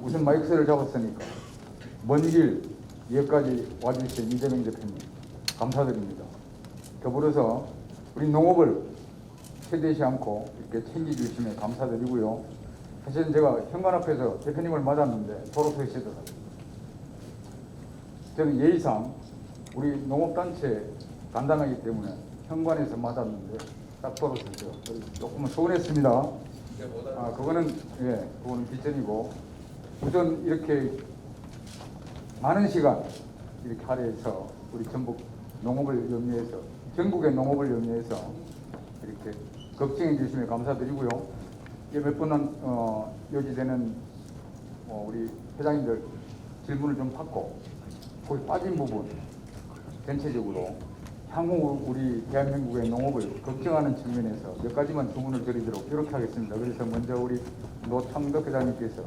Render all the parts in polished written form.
우선 마이크를 잡았으니까 먼 길 여기까지 와주신 이재명 대표님 감사드립니다. 더불어서 우리 농업을 세대시 않고 이렇게 챙겨주시면 감사드리고요. 사실은 제가 현관 앞에서 대표님을 맞았는데 도로 서 있으더라고요. 저는 예의상 우리 농업단체 담당하기 때문에 현관에서 맞았는데 딱 도로 서죠. 조금은 서운했습니다. 그거는 뒷전이고, 우선 이렇게 많은 시간 이렇게 할애해서 우리 전북 농업을 염려해서, 전국의 농업을 염려해서 이렇게 걱정해 주시면 감사드리고요. 몇 분은 요지되는 우리 회장님들 질문을 좀 받고 거기 빠진 부분 전체적으로 향후 우리 대한민국의 농업을 걱정하는 측면에서 몇 가지만 질문을 드리도록 이렇게 하겠습니다. 그래서 먼저 우리 노창덕 회장님께서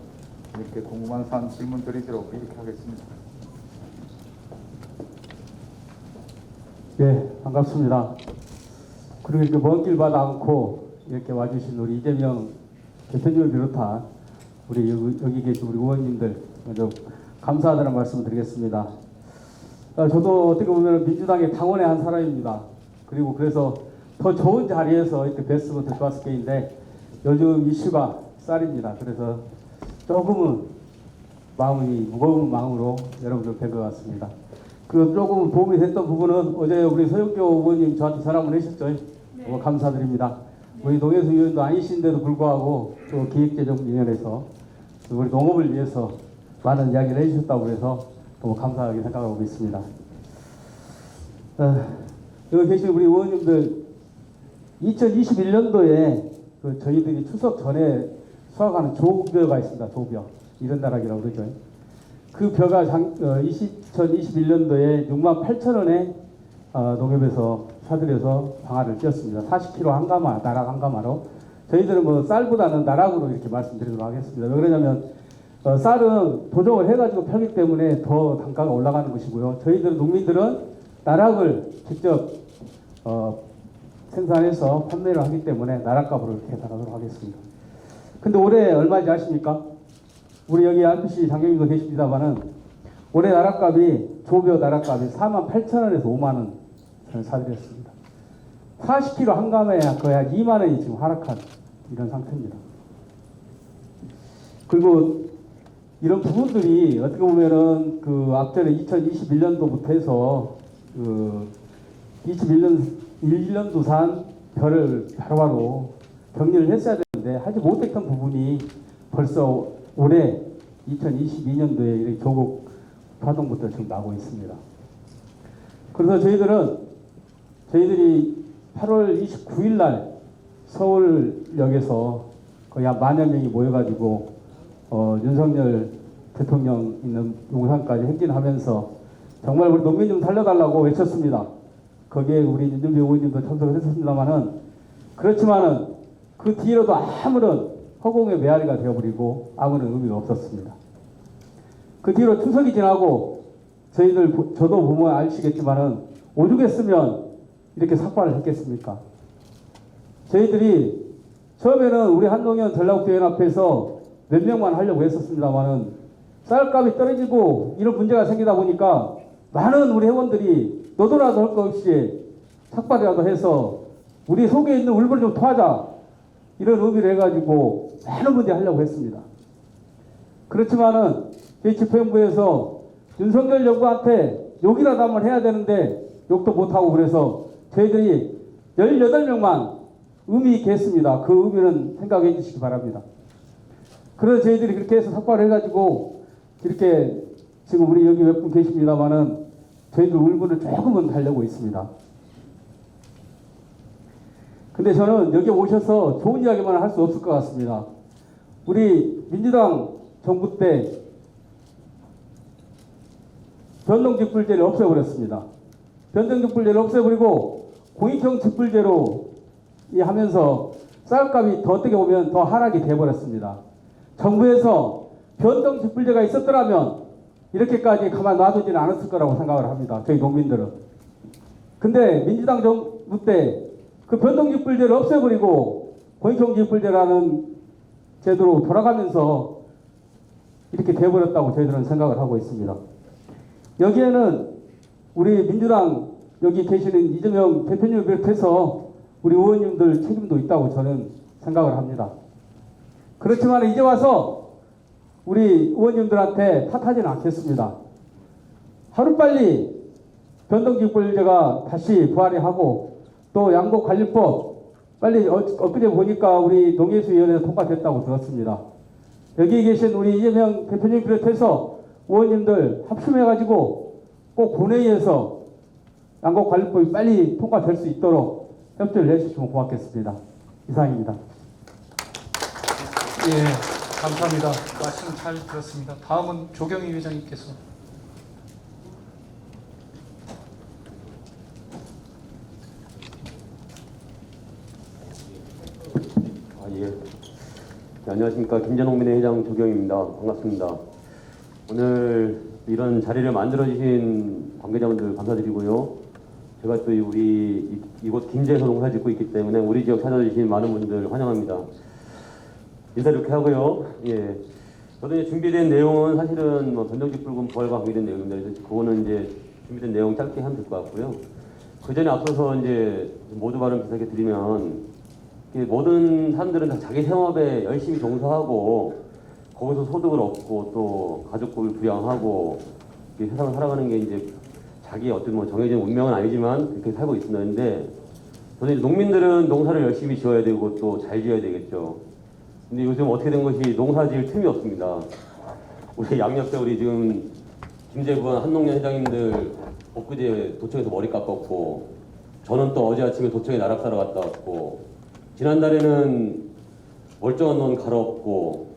이렇게 궁금한 사안 질문 드리도록 이렇게 하겠습니다. 네, 반갑습니다. 그리고 이렇게 먼 길 바다 않고 이렇게 와주신 우리 이재명 대표님을 비롯한 우리 여기 계신 우리 의원님들 먼저 감사하다는 말씀을 드리겠습니다. 저도 어떻게 보면 민주당의 당원의 한 사람입니다. 그리고 그래서 더 좋은 자리에서 이렇게 뵀으면 될 것 같을 게인데 요즘 이슈가 쌀입니다. 그래서 조금은 마음이 무거운 마음으로 여러분들 뵌 것 같습니다. 그 조금 도움이 됐던 부분은 어제 우리 서영교 의원님 저한테 전화 보내셨죠? 네. 감사드립니다. 네. 우리 농해수 의원도 아니신데도 불구하고 또 기획재정위원회에서 우리 농업을 위해서 많은 이야기를 해주셨다고 해서 너무 감사하게 생각하고 있습니다. 여기 계신 우리 의원님들 2021년도에 그 저희들이 추석 전에 수확하는 조벼가 있습니다. 조벼. 이런 나락이라고 그러죠. 그 벼가 2021년도에 68,000원에 농협에서 사들여서 방아를 찧었습니다. 40kg 한 가마, 나락 한 가마로. 저희들은 뭐 쌀보다는 나락으로 이렇게 말씀드리도록 하겠습니다. 왜 그러냐면 쌀은 도정을 해가지고 펴기 때문에 더 단가가 올라가는 것이고요. 저희들은 농민들은 나락을 직접 생산해서 판매를 하기 때문에 나락값으로 이렇게 해당하도록 하겠습니다. 근데 올해 얼마인지 아십니까? 우리 여기 RPC 장경님도 계십니다만은 올해 나락값이 조벼 나락값이 48,000원에서 5만원 저는 사드렸습니다. 40kg 한 감에 거의 한 2만원이 지금 하락한 이런 상태입니다. 그리고 이런 부분들이 어떻게 보면은 그 앞전에 2021년도부터 해서 그 21년도 산 벼를 바로바로 격리를 했어야 되는데 하지 못했던 부분이 벌써 올해 2022년도에 이렇게 조국 파동부터 지금 나고 있습니다. 그래서 저희들이 8월 29일 날 서울역에서 거의 한 10,000여 명이 모여가지고 윤석열 대통령 있는 용산까지 행진하면서 정말 우리 농민 좀 살려달라고 외쳤습니다. 거기에 우리 윤준비 의원님도 참석을 했었습니다만은 그렇지만은 그 뒤로도 아무런 허공의 메아리가 되어버리고 아무런 의미가 없었습니다. 그 뒤로 추석이 지나고 저도 보면 아시겠지만은 오죽했으면 이렇게 삭발을 했겠습니까? 저희들이 처음에는 우리 한동현 전라북도연합회에서 몇 명만 하려고 했었습니다만은 쌀값이 떨어지고 이런 문제가 생기다 보니까 많은 우리 회원들이 너도나도 할 것 없이 삭발이라도 해서 우리 속에 있는 울분을 좀 토하자 이런 의미를 해가지고 많은 문제 하려고 했습니다. 그렇지만은 저희 집행부에서 윤석열 정부한테 욕이라도 한번 해야 되는데 욕도 못하고 그래서 저희들이 18명만 의미 있게 했습니다. 그 의미는 생각해 주시기 바랍니다. 그래서 저희들이 그렇게 해서 삭발을 해가지고 이렇게 지금 우리 여기 몇 분 계십니다만은 저희들 울분을 조금은 달려고 있습니다. 근데 저는 여기 오셔서 좋은 이야기만 할 수 없을 것 같습니다. 우리 민주당 정부 때 변동직불제를 없애버렸습니다. 변동직불제를 없애버리고 공익형 직불제로 하면서 쌀값이 더 어떻게 보면 더 하락이 돼버렸습니다. 정부에서 변동직불제가 있었더라면 이렇게까지 가만 놔두지는 않았을 거라고 생각을 합니다. 저희 농민들은. 근데 민주당 정부 때 그 변동직불제를 없애버리고 공익형 직불제라는 제도로 돌아가면서 이렇게 돼버렸다고 저희들은 생각을 하고 있습니다. 여기에는 우리 민주당 여기 계시는 이재명 대표님을 비롯해서 우리 의원님들 책임도 있다고 저는 생각을 합니다. 그렇지만 이제 와서 우리 의원님들한테 탓하지는 않겠습니다. 하루빨리 변동직불제가 다시 부활이 하고 또 양곡관리법 빨리 엊그제 보니까 우리 농해수위원회에서 통과됐다고 들었습니다. 여기 계신 우리 이재명 대표님 비롯해서 의원님들 합심해가지고 꼭 본회의에서 양곡관리법이 빨리 통과될 수 있도록 협조를 해주시면 고맙겠습니다. 이상입니다. 예, 감사합니다. 말씀 잘 들었습니다. 다음은 조경희 회장님께서. 예. 네, 안녕하십니까. 김전홍민의 회장 조경입니다. 반갑습니다. 오늘 이런 자리를 만들어주신 관계자분들 감사드리고요. 제가 또 우리 이곳 김제에서 농사 짓고 있기 때문에 우리 지역 찾아주신 많은 분들 환영합니다. 인사 이렇게 하고요. 예. 저도 이제 준비된 내용은 사실은 뭐 변동직불금 부활과 관계된 내용입니다. 그래서 그거는 이제 준비된 내용 짧게 하면 될 것 같고요. 그 전에 앞서서 이제 모두 발언 비슷하게 드리면 모든 사람들은 다 자기 생업에 열심히 종사하고 거기서 소득을 얻고 또 가족을 부양하고 세상을 살아가는 게 이제 자기의 어떤 뭐 정해진 운명은 아니지만 그렇게 살고 있었는데 저는 이제 농민들은 농사를 열심히 지어야 되고 또 잘 지어야 되겠죠. 근데 요즘 어떻게 된 것이 농사 지을 틈이 없습니다. 우리 양옆에 우리 지금 김재부한 한농련 회장님들 엊그제 도청에서 머리 깎았고 저는 또 어제 아침에 도청에 나락사러 갔다 왔고 지난달에는 멀쩡한 논 갈아엎고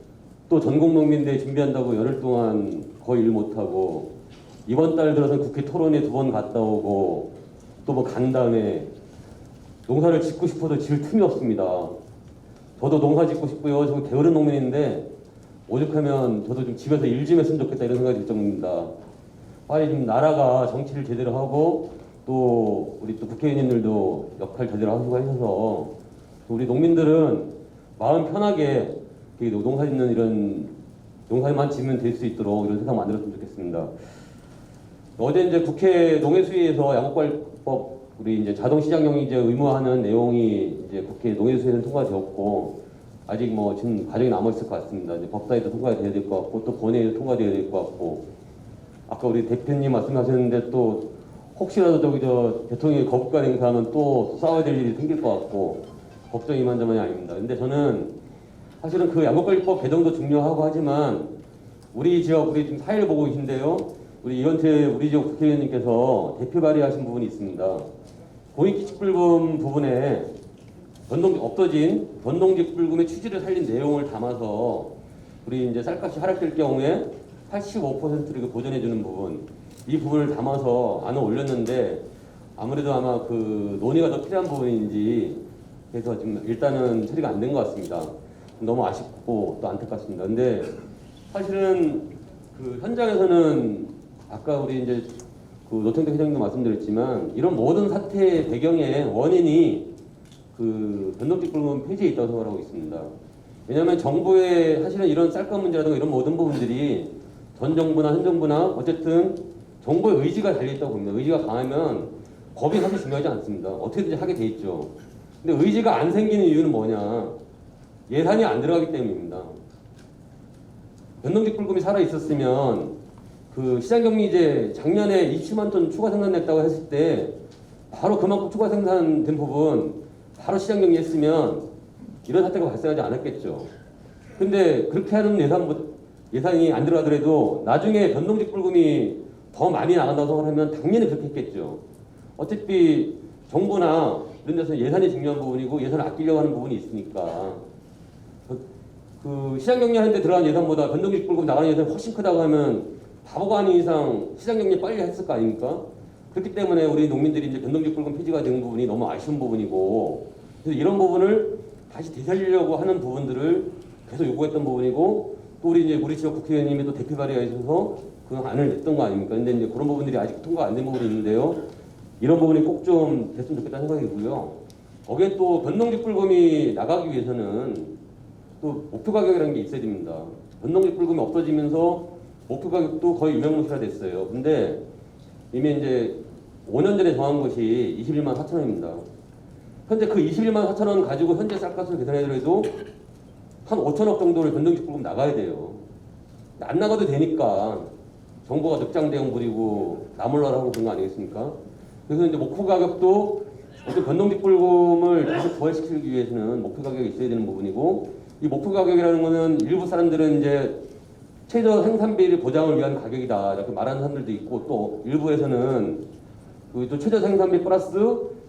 또 전국농민대회 준비한다고 열흘 동안 거의 일 못하고 이번 달 들어서 국회 토론회 2번 갔다 오고 또 뭐 간 다음에 농사를 짓고 싶어도 지을 틈이 없습니다. 저도 농사 짓고 싶고요. 저 게으른 농민인데 오죽하면 저도 좀 집에서 일 좀 했으면 좋겠다 이런 생각이 들 정도입니다. 빨리 좀 나라가 정치를 제대로 하고 또 우리 또 국회의원님들도 역할 제대로 하시고 하셔서 우리 농민들은 마음 편하게 농사 짓는 이런 농사만 짓면 될 수 있도록 이런 세상 만들었으면 좋겠습니다. 어제 이제 국회 농해수위에서 양곡관리법 우리 이제 자동시장용이제 의무화하는 내용이 이제 국회 농해수위에는 통과되었고 아직 뭐 지금 과정이 남아 있을 것 같습니다. 이제 법사위도 통과돼야 될 것 같고 또 본회의도 통과돼야 될 것 같고 아까 우리 대표님 말씀하셨는데 또 혹시라도 저 대통령이 거부권 행사하면 또 싸워야 될 일이 생길 것 같고 걱정이 이만저만이 아닙니다. 근데 저는 사실은 그 양곡관리법 개정도 중요하고 하지만 우리 지역 우리 지금 사회를 보고 계신데요. 우리 이원태 우리 지역 국회의원님께서 대표 발의하신 부분이 있습니다. 공익기직불금 부분에 없어진 변동직불금의 취지를 살린 내용을 담아서 우리 이제 쌀값이 하락될 경우에 85%를 보전해주는 부분 이 부분을 담아서 안을 올렸는데 아무래도 아마 그 논의가 더 필요한 부분인지 그래서 지금 일단은 처리가 안 된 것 같습니다. 너무 아쉽고 또 안타깝습니다. 근데 사실은 그 현장에서는 아까 우리 이제 그 노태우 회장님도 말씀드렸지만 이런 모든 사태의 배경에 원인이 그 변동직불금 폐지에 있다고 생각하고 있습니다. 왜냐하면 정부의 사실은 이런 쌀값 문제라든가 이런 모든 부분들이 전 정부나 현 정부나 어쨌든 정부의 의지가 달려있다고 봅니다. 의지가 강하면 법이 사실 중요하지 않습니다. 어떻게든지 하게 돼 있죠. 근데 의지가 안 생기는 이유는 뭐냐? 예산이 안 들어가기 때문입니다. 변동직불금이 살아 있었으면 그 시장격리제 작년에 27만 톤 추가 생산됐다고 했을 때 바로 그만큼 추가 생산된 부분 바로 시장격리했으면 이런 사태가 발생하지 않았겠죠. 근데 그렇게 하는 예산이 안 들어가더라도 나중에 변동직불금이 더 많이 나간다고 생각하면 당연히 그렇게 했겠죠. 어차피 정부나 이런 데서 예산이 중요한 부분이고 예산을 아끼려고 하는 부분이 있으니까 그 시장격리하는데 들어간 예산보다 변동직불금 나가는 예산이 훨씬 크다고 하면 바보가 아닌 이상 시장격리 빨리 했을 거 아닙니까? 그렇기 때문에 우리 농민들이 이제 변동직불금 폐지가 된 부분이 너무 아쉬운 부분이고 그래서 이런 부분을 다시 되살리려고 하는 부분들을 계속 요구했던 부분이고 또 우리 지역 국회의원님이 또 대표 발의하셔서 그 안을 냈던 거 아닙니까? 근데 이제 그런 부분들이 아직 통과 안 된 부분이 있는데요. 이런 부분이 꼭 좀 됐으면 좋겠다는 생각이고요. 거기에 또 변동직불금이 나가기 위해서는 또 목표 가격이라는 게 있어야 됩니다. 변동직 불금이 없어지면서 목표 가격도 거의 유명무실화됐어요. 근데 이미 이제 5년 전에 정한 것이 21만 4천 원입니다. 현재 그 21만 4천 원 가지고 현재 쌀값을 계산해더라도 한 5천억 정도를 변동직 불금 나가야 돼요. 안 나가도 되니까 정부가 늑장 대응 부리고 나몰라라 하고 그런 거 아니겠습니까? 그래서 이제 목표 가격도 어떤 변동직 불금을 다시 부활시키기 위해서는 목표 가격이 있어야 되는 부분이고, 이 목표 가격이라는 거는 일부 사람들은 이제 최저 생산비를 보장을 위한 가격이다 이렇게 말하는 사람들도 있고, 또 일부에서는 그 또 최저 생산비 플러스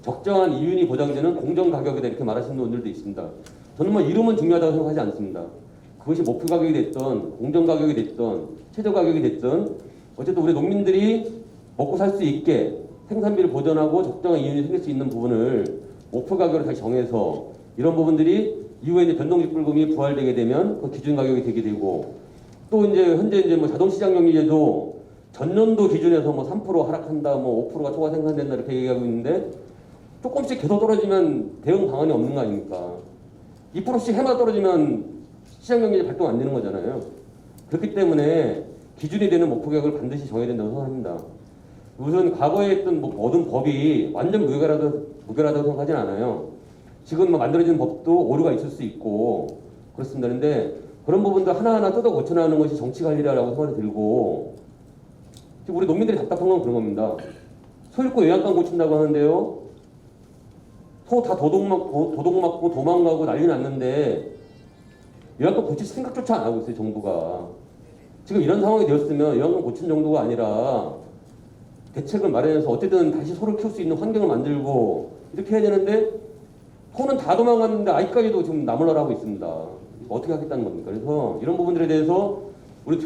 적정한 이윤이 보장되는 공정 가격이다 이렇게 말하시는 분들도 있습니다. 저는 뭐 이름은 중요하다고 생각하지 않습니다. 그것이 목표 가격이 됐던 공정 가격이 됐던 최저 가격이 됐던 어쨌든 우리 농민들이 먹고 살 수 있게 생산비를 보전하고 적정한 이윤이 생길 수 있는 부분을 목표 가격으로 다시 정해서 이런 부분들이 이후에 이제 변동직 불금이 부활되게 되면 그 기준 가격이 되게 되고, 또 이제 현재 이제 뭐 자동시장 경기제도 전년도 기준에서 뭐 3% 하락한다, 뭐 5%가 초과 생산된다 이렇게 얘기하고 있는데 조금씩 계속 떨어지면 대응 방안이 없는 거 아닙니까? 2%씩 해마다 떨어지면 시장 경기제 발동 안 되는 거잖아요. 그렇기 때문에 기준이 되는 목표 가격을 반드시 정해야 된다고 생각합니다. 우선 과거에 했던 뭐 모든 법이 완전 무결하다고 생각하진 않아요. 지금 뭐 만들어지는 법도 오류가 있을 수 있고 그렇습니다. 그런데 그런 부분도 하나하나 뜯어 고쳐나가는 것이 정치 관리라고 생각이 들고, 지금 우리 농민들이 답답한 건 그런 겁니다. 소 잃고 요양강 고친다고 하는데요. 소 다 도둑 맞고 도망가고 난리 났는데 요양강 고칠 생각조차 안 하고 있어요, 정부가. 지금 이런 상황이 되었으면 요양강 고친 정도가 아니라 대책을 마련해서 어쨌든 다시 소를 키울 수 있는 환경을 만들고 이렇게 해야 되는데, 소는 다 도망갔는데 아직까지도 지금 나몰라라 하고 있습니다. 이거 어떻게 하겠다는 겁니까? 그래서 이런 부분들에 대해서 우리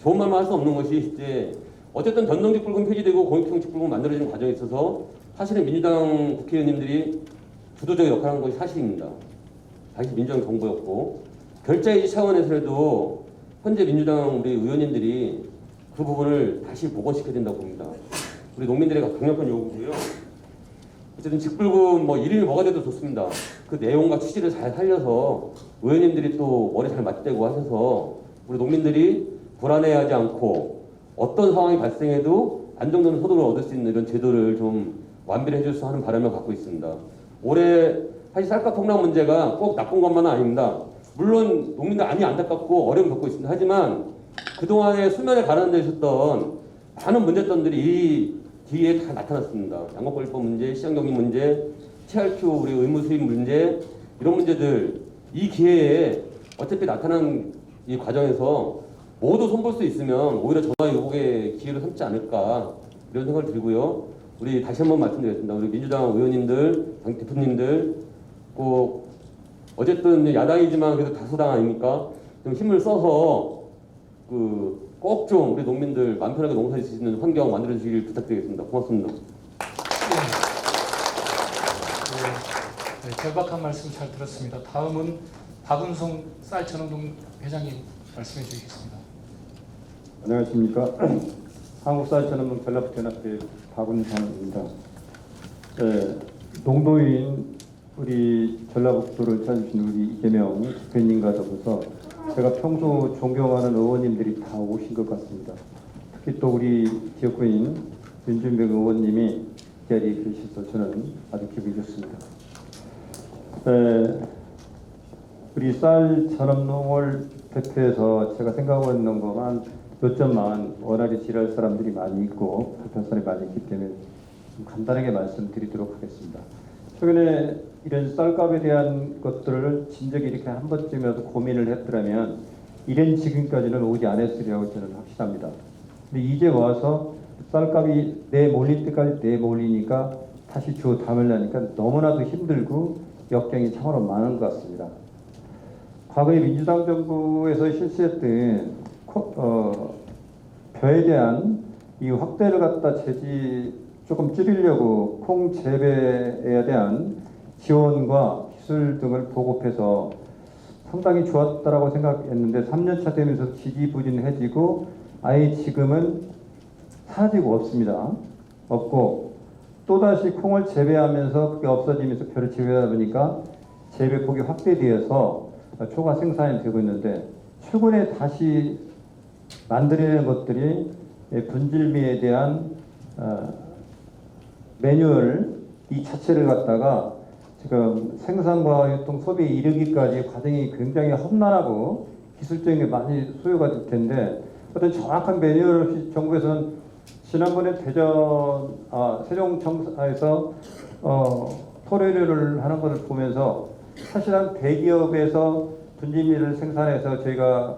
좋은 말만 할 수 없는 것이, 이제 어쨌든 변동직 불금 폐지되고 공익형직 불금 만들어지는 과정에 있어서 사실은 민주당 국회의원님들이 주도적 역할을 한 것이 사실입니다. 당시 민주당 정부였고, 결자해지 차원에서라도 현재 민주당 우리 의원님들이 그 부분을 다시 복원시켜야 된다고 봅니다. 우리 농민들의 강력한 요구고요. 어쨌든 직불금 뭐 이름이 뭐가 돼도 좋습니다. 그 내용과 취지를 잘 살려서 의원님들이 또 머리 잘 맞대고 하셔서 우리 농민들이 불안해하지 않고 어떤 상황이 발생해도 안정되는 소득을 얻을 수 있는 이런 제도를 좀 완비를 해줬으면 하는 바람을 갖고 있습니다. 올해 사실 쌀값 폭락 문제가 꼭 나쁜 것만은 아닙니다. 물론 농민들 많이 안타깝고 어려움 겪고 있습니다. 하지만 그동안에 수면에 가라앉아 있었던 많은 문제점들이 이 뒤에 다 나타났습니다. 양곡관리법 문제, 시장경기 문제, TRQ 우리 의무 수입 문제, 이런 문제들 이 기회에 어차피 나타난 이 과정에서 모두 손볼 수 있으면 오히려 전화 요구의 기회를 삼지 않을까 이런 생각을 들고요. 우리 다시 한번 말씀드리겠습니다. 우리 민주당 의원님들, 당 대표님들 꼭 어쨌든 야당이지만 그래도 다수당 아닙니까? 좀 힘을 써서 꼭 좀 우리 농민들 마음 편하게 농사 지을 수 있는 환경 만들어 주시길 부탁드리겠습니다. 고맙습니다. 네, 절박한 말씀 잘 들었습니다. 다음은 박은성 쌀전업농 회장님 말씀해 주시겠습니다. 안녕하십니까. 한국쌀전업농 전라북도연합회 박은성입니다. 농도인 우리 전라북도를 찾으신 우리 이재명 대표님과 더불어서 제가 평소 존경하는 의원님들이 다 오신 것 같습니다. 특히 또 우리 지역구인 윤준백 의원님이 이 자리에 계셔서 저는 아주 기분이 좋습니다. 우리 쌀 전업농을 대표해서 제가 생각하고 있는 것만 몇 점만 원활히 지랄 사람들이 많이 있고 불편 사람이 많이 있기 때문에 좀 간단하게 말씀드리도록 하겠습니다. 최근에 이런 쌀값에 대한 것들을 진작에 이렇게 한 번쯤이라도 고민을 했더라면 이런 지금까지는 오지 않았으리라고 저는 확신합니다. 근데 이제 와서 쌀값이 내몰릴 때까지 내몰리니까 다시 주 담으려니까 너무나도 힘들고 역경이 참으로 많은 것 같습니다. 과거에 민주당 정부에서 실시했던 벼에 대한 이 확대를 갖다 조금 줄이려고 콩 재배에 대한 지원과 기술 등을 보급해서 상당히 좋았다라고 생각했는데 3년차 되면서 지지부진해지고 아예 지금은 사라지고 없고 또다시 콩을 재배하면서 그게 없어지면서 벼를 재배하다 보니까 재배폭이 확대되어서 초과 생산이 되고 있는데 최근에 다시 만들어낸 것들이 분질미에 대한 매뉴얼 이 자체를 갖다가 지금 생산과 유통 소비에 이르기까지 과정이 굉장히 험난하고 기술적인 게 많이 소요가 될 텐데 어떤 정확한 매뉴얼 없이 정부에서는 지난번에 세종청사에서 토론회를 하는 것을 보면서 사실은 대기업에서 분진미를 생산해서 저희가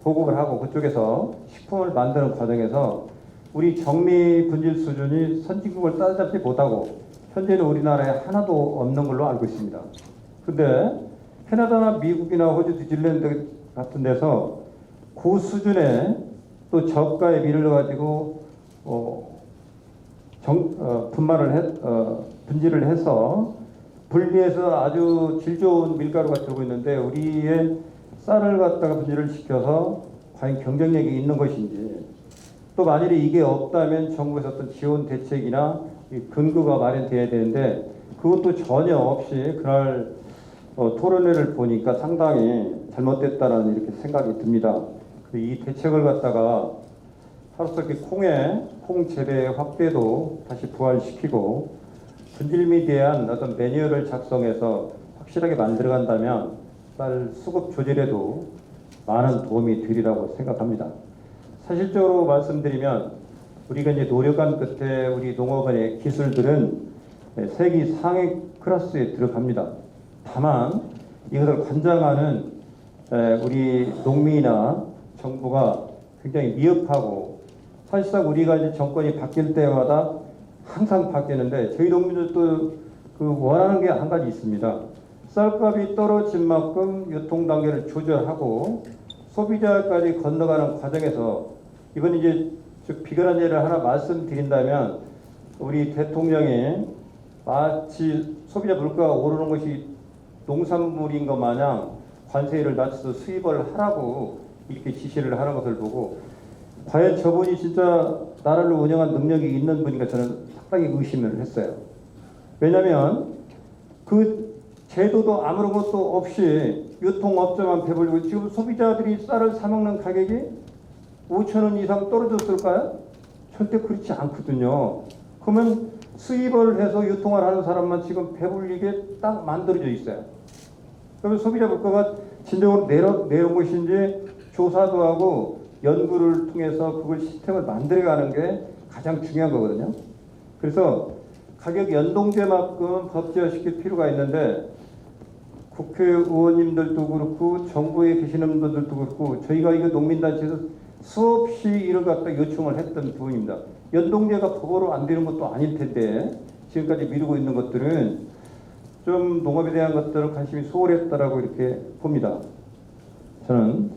보급을 하고 그쪽에서 식품을 만드는 과정에서 우리 정미 분질 수준이 선진국을 따라잡지 못하고 현재는 우리나라에 하나도 없는 걸로 알고 있습니다. 근데 캐나다나 미국이나 호주, 뉴질랜드 같은 데서 그 수준의 또 저가의 밀을 가지고 분질을 해서 분리해서 아주 질 좋은 밀가루가 들고 있는데 우리의 쌀을 갖다가 분질을 시켜서 과연 경쟁력이 있는 것인지 또 만일에 이게 없다면 정부에서 어떤 지원 대책이나 근거가 마련돼야 되는데 그것도 전혀 없이 그날 토론회를 보니까 상당히 잘못됐다는 이렇게 생각이 듭니다. 이 대책을 갖다가 하루속히 콩 재배 확대도 다시 부활시키고 분질미에 대한 어떤 매뉴얼을 작성해서 확실하게 만들어간다면 쌀 수급 조절에도 많은 도움이 되리라고 생각합니다. 사실적으로 말씀드리면 우리가 이제 노력한 끝에 우리 농업원의 기술들은 세계 상위 클래스에 들어갑니다. 다만 이것을 관장하는 우리 농민이나 정부가 굉장히 미흡하고 사실상 우리가 이제 정권이 바뀔 때마다 항상 바뀌는데 저희 농민들도 그 원하는 게 한 가지 있습니다. 쌀값이 떨어진 만큼 유통 단계를 조절하고 소비자까지 건너가는 과정에서 이번 이제 비근한 예를 하나 말씀드린다면 우리 대통령이 마치 소비자 물가가 오르는 것이 농산물인 것 마냥 관세율을 낮춰서 수입을 하라고 이렇게 지시를 하는 것을 보고 과연 저분이 진짜 나라를 운영한 능력이 있는 분인가 저는 상당히 의심을 했어요. 왜냐하면 그 제도도 아무런 것도 없이 유통업자만 배불리고 지금 소비자들이 쌀을 사 먹는 가격이 5,000원 이상 떨어졌을까요? 절대 그렇지 않거든요. 그러면 수입을 해서 유통을 하는 사람만 지금 배불리게 딱 만들어져 있어요. 그러면 소비자 물가가 진정으로 내려온 것인지 조사도 하고 연구를 통해서 그걸 시스템을 만들어가는 게 가장 중요한 거거든요. 그래서 가격 연동제만큼 법제화시킬 필요가 있는데 국회의원님들도 그렇고 정부에 계시는 분들도 그렇고 저희가 이거 농민단체에서 수없이 이를 갖다 요청을 했던 부분입니다. 연동제가 법으로 안 되는 것도 아닐 텐데 지금까지 미루고 있는 것들은 좀 농업에 대한 것들은 관심이 소홀했다라고 이렇게 봅니다. 저는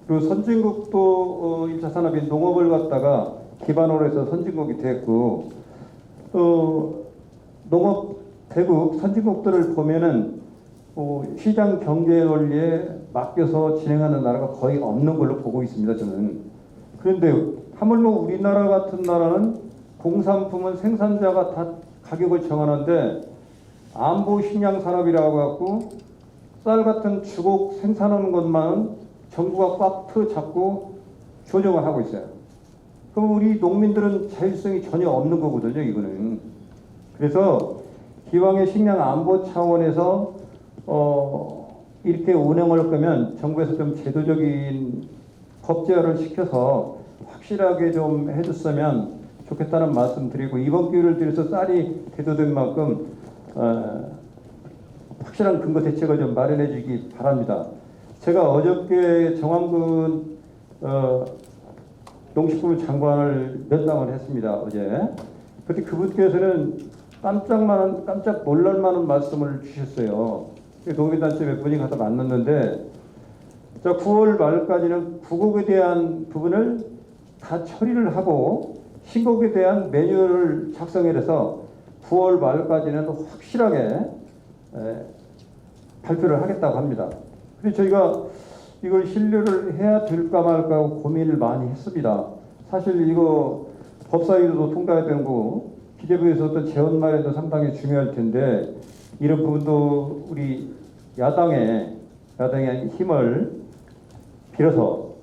그리고 선진국도 1차 산업인 농업을 갖다가 기반으로 해서 선진국이 됐고 농업 대국 선진국들을 보면은 시장 경제 원리에 맡겨서 진행하는 나라가 거의 없는 걸로 보고 있습니다. 저는. 그런데 하물며 우리나라 같은 나라는 공산품은 생산자가 다 가격을 정하는데 안보 식량 산업이라고 갖고 쌀 같은 주곡 생산하는 것만 정부가 꽉 틀어잡고 조정을 하고 있어요. 그럼 우리 농민들은 자율성이 전혀 없는 거거든요. 이거는. 그래서 기왕의 식량 안보 차원에서 이렇게 운영을 할 거면 정부에서 좀 제도적인 법제화를 시켜서 확실하게 좀 해줬으면 좋겠다는 말씀 드리고 이번 기회를 들여서 쌀이 대두된 만큼 확실한 근거 대책을 좀 마련해 주기 바랍니다. 제가 어저께 정황근 농식품 장관을 면담을 했습니다. 어제. 그때 그분께서는 깜짝 놀랄만한 말씀을 주셨어요. 농민단체 몇 분이 가서 만났는데 9월 말까지는 부곡에 대한 부분을 다 처리를 하고 신곡에 대한 매뉴얼을 작성해서 9월 말까지는 확실하게 발표를 하겠다고 합니다. 그래서 저희가 이걸 신뢰를 해야 될까 말까 하고 고민을 많이 했습니다. 사실 이거 법사위도 통과해야 되는 거고 기재부에서 어떤 재원 마련도 상당히 중요할 텐데 이런 부분도 우리 야당의 힘을 빌어서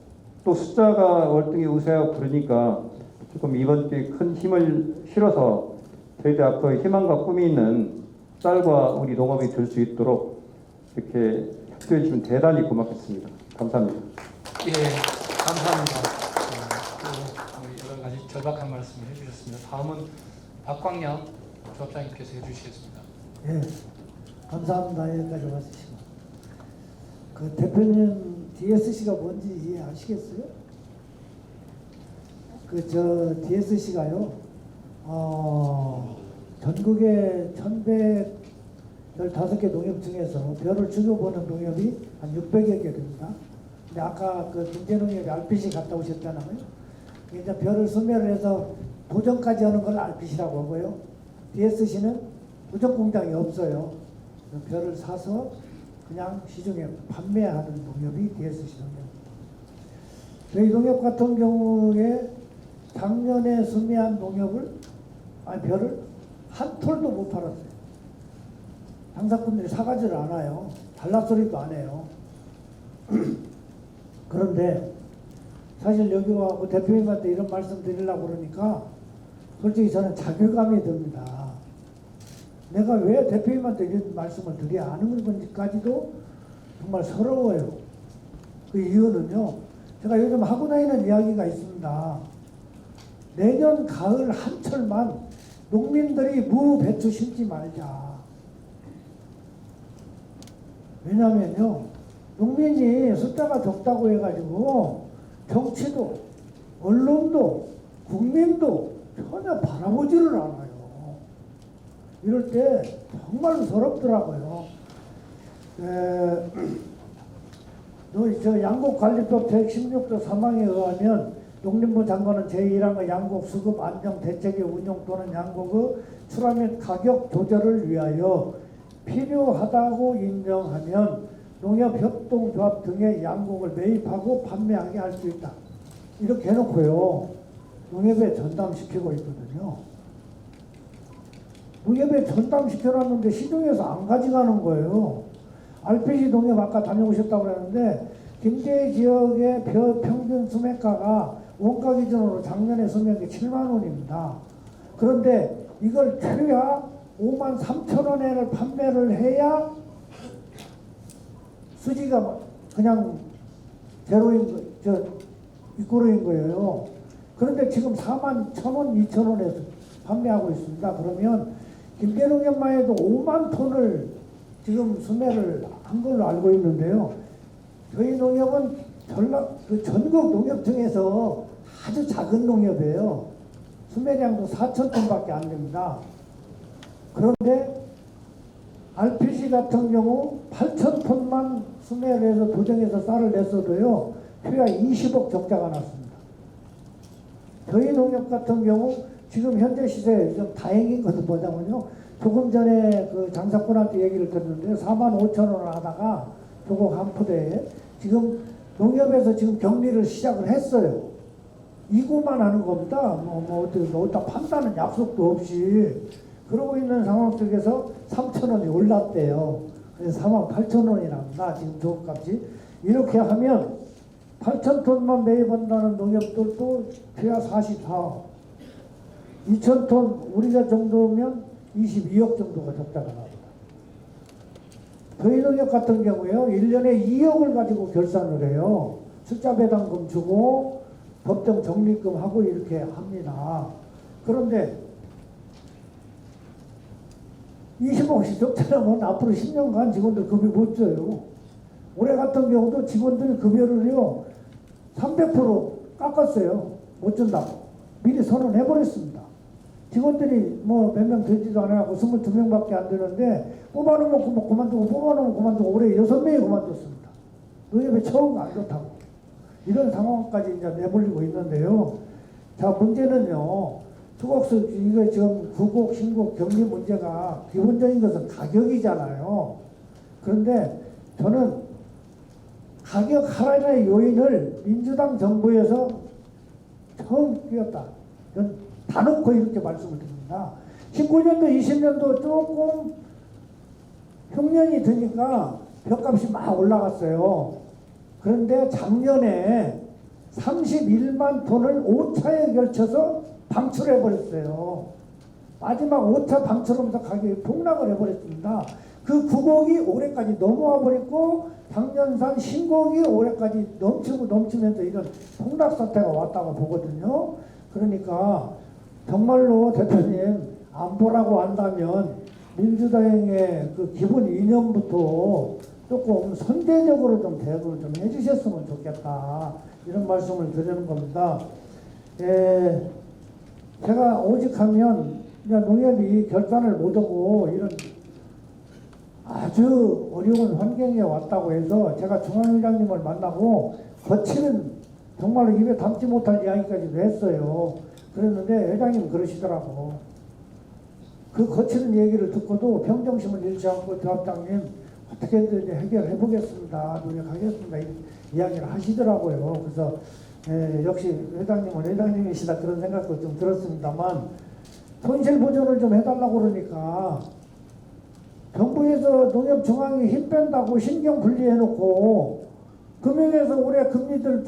또 숫자가 월등히 우세하고 그러니까 조금 이번 기회에 큰 힘을 실어서 저희들 앞으로 희망과 꿈이 있는 쌀과 우리 농업이 될 수 있도록 이렇게 협조해 주시면 대단히 고맙겠습니다. 감사합니다. 예, 감사합니다. 또 여러 가지 절박한 말씀을 해주셨습니다. 다음은 박광영 조합장님께서 해주시겠습니다. 예, 감사합니다. 여기까지 와주시고. 그 대표님 DSC가 뭔지 이해하시겠어요? 저 DSC가요, 전국의 1115개 농협 중에서 별을 죽여보는 농협이 한 600여 개 됩니다. 근데 아까 그 경제농협이 RPC 갔다 오셨잖아요. 이제 별을 수매를 해서 도전까지 하는 걸 RPC라고 하고요. DSC는 도전 공장이 없어요. 별을 사서 그냥 시중에 판매하는 농협이 DSC 농협. 저희 농협 같은 경우에 작년에 수매한 별을 한 톨도 못 팔았어요. 장사꾼들이 사가지를 않아요. 달라소리도 안 해요. 그런데 사실 여기 와서 대표님한테 이런 말씀 드리려고 그러니까 솔직히 저는 자괴감이 듭니다. 내가 왜 대표님한테 이런 말씀을 드려야 하는 건지까지도 정말 서러워요. 그 이유는요, 제가 요즘 하고 다니는 이야기가 있습니다. 내년 가을 한철만 농민들이 무, 배추 심지 말자. 왜냐면요, 농민이 숫자가 적다고 해가지고 정치도, 언론도, 국민도 전혀 바라보지를 않아요. 이럴 때 정말로 서럽더라고요. 저 양곡관리법 제16조 3항에 의하면 농림부 장관은 제1항의 양곡 수급 안정 대책의 운용 또는 양곡의 출하 및 가격 조절을 위하여 필요하다고 인정하면 농협협동조합 등의 양곡을 매입하고 판매하게 할 수 있다. 이렇게 해놓고요, 농협에 전담시키고 있거든요. 농협에 전담시켜놨는데 시중에서 안 가져가는 거예요. RPC 농협 아까 다녀오셨다고 그랬는데 김제지역의 평균 수매가가 원가 기준으로 작년에 수매한 게 7만 원입니다. 그런데 이걸 최하 5만 3천 원에 판매를 해야 수지가 그냥 제로인 이꼬르인 거예요. 그런데 지금 4만 1,000원, 2,000원에 판매하고 있습니다. 그러면 김제농협만 해도 5만 톤을 지금 수매를 한 걸로 알고 있는데요. 저희 농협은 전국 농협 중에서 아주 작은 농협이에요. 수매량도 4,000톤밖에 안 됩니다. 그런데 RPC 같은 경우 8,000톤만 수매를 해서 도정해서 쌀을 냈어도요, 최하 20억 적자가 났습니다. 저희 농협 같은 경우 지금 현재 시세에 좀 다행인 것은 뭐냐면요, 조금 전에 그 장사꾼한테 얘기를 들었는데 4만 5천 원 하다가 조국 한 푸대에 지금 농협에서 지금 격리를 시작을 했어요. 이고만 하는 겁니다. 어떻게 어디다 판다는 약속도 없이 그러고 있는 상황 속에서 3천 원이 올랐대요. 그래서 4만 8천 원이 납니다. 지금 조급값이. 이렇게 하면 8천 톤만 매입한다는 농협들도 최하 44억. 2천 톤 우리가 정도면 22억 정도가 적자가 나옵니다. 저희 농협 같은 경우에요, 1년에 2억을 가지고 결산을 해요. 숫자 배당금 주고 법정 적립금 하고 이렇게 합니다. 그런데 20억씩 적자라면 앞으로 10년간 직원들 급여 못 줘요. 올해 같은 경우도 직원들 급여를요 300% 깎았어요. 못 준다고 미리 선언해버렸습니다. 직원들이 뭐 몇 명 되지도 않아갖고 22명밖에 안 되는데 뽑아놓으면 그만두고 뽑아놓으면 그만두고 올해 6명이 그만뒀습니다. 농협에 처음 안 좋다고. 이런 상황까지 이제 내몰리고 있는데요. 자, 문제는요, 투곡수, 이거 지금 구곡, 신곡, 격리 문제가 기본적인 것은 가격이잖아요. 그런데 저는 가격 하락의 요인을 민주당 정부에서 처음 끼웠다. 전 다 놓고 이렇게 말씀을 드립니다. 19년도, 20년도 조금 흉년이 드니까 벽값이 막 올라갔어요. 그런데 작년에 31만 톤을 5차에 걸쳐서 방출해 버렸어요. 마지막 5차 방출하면서 가격이 폭락을 해버렸습니다. 그 구곡이 올해까지 넘어와 버렸고 작년산 신곡이 올해까지 넘치면서 이런 폭락 사태가 왔다고 보거든요. 그러니까 정말로 대표님 안보라고 한다면 민주당의 그 기본 이념부터 조금 선제적으로 좀 대응을 좀 해주셨으면 좋겠다, 이런 말씀을 드리는 겁니다. 제가 오직하면 농협이 결단을 못하고 이런 아주 어려운 환경에 왔다고 해서 제가 중앙회장님을 만나고 거칠은 정말로 입에 담지 못할 이야기까지도 했어요. 그랬는데 회장님 그러시더라고. 그 거칠은 얘기를 듣고도 평정심을 잃지 않고 조합장님 어떻게든 해결해 보겠습니다, 노력하겠습니다, 이렇게 이야기를 하시더라고요. 그래서 역시 회장님은 회장님이시다 그런 생각도 좀 들었습니다만 손실 보전을 좀 해달라고 그러니까 정부에서 농협중앙이 힘 뺀다고 신경 분리해놓고 금융에서 올해 금리들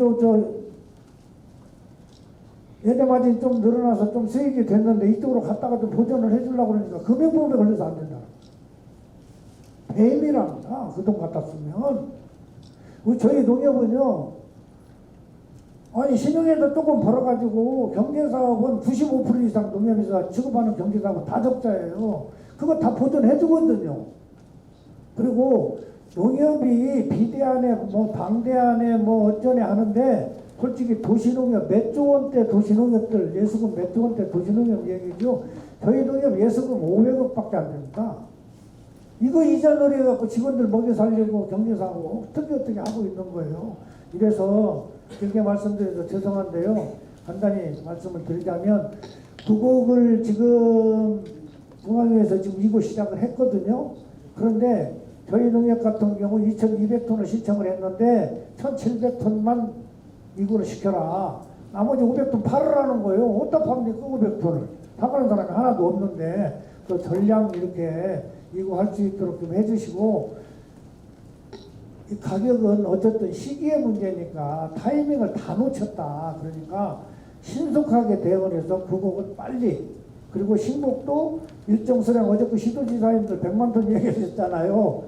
예대마진이 좀 늘어나서 좀 수익이 됐는데 이쪽으로 갔다가 좀 보전을 해주려고 그러니까 금융보험에 걸려서 안 된다. 뱀이랍니다. 그 돈 갖다 쓰면. 저희 농협은요, 아니 신용에서 조금 벌어가지고 경제사업은 95% 이상 농협에서 취급하는 경제사업은 다 적자예요. 그거 다 보전해 주거든요. 그리고 농협이 비대안에 뭐 방대안에 뭐 어쩌네 하는데 솔직히 도시농협 몇 조 원대 도시농협들 예수금 몇 조 원대 도시농협 얘기죠. 저희 농협 예수금 500억밖에 안 됩니다. 이거 이자 노려갖고 직원들 먹여 살리고 경제사고 어떻게 하고 있는 거예요. 이래서 길게 말씀드려서 죄송한데요. 간단히 말씀을 드리자면 구곡을 지금 중앙위에서 지금 이거 시작을 했거든요. 그런데 저희 농협 같은 경우 2,200톤을 신청을 했는데 1,700톤만 이거를 시켜라. 나머지 500톤 팔으라는 거예요. 어디다 팝니까 500톤을. 사가는 사람이 하나도 없는데 그 전량 이렇게 이거 할 수 있도록 좀 해주시고, 이 가격은 어쨌든 시기의 문제니까 타이밍을 다 놓쳤다. 그러니까 신속하게 대응을 해서 그 곡을 빨리, 그리고 신곡도 일정 수량 어저께 시도지사님들 100만 톤 얘기하셨잖아요.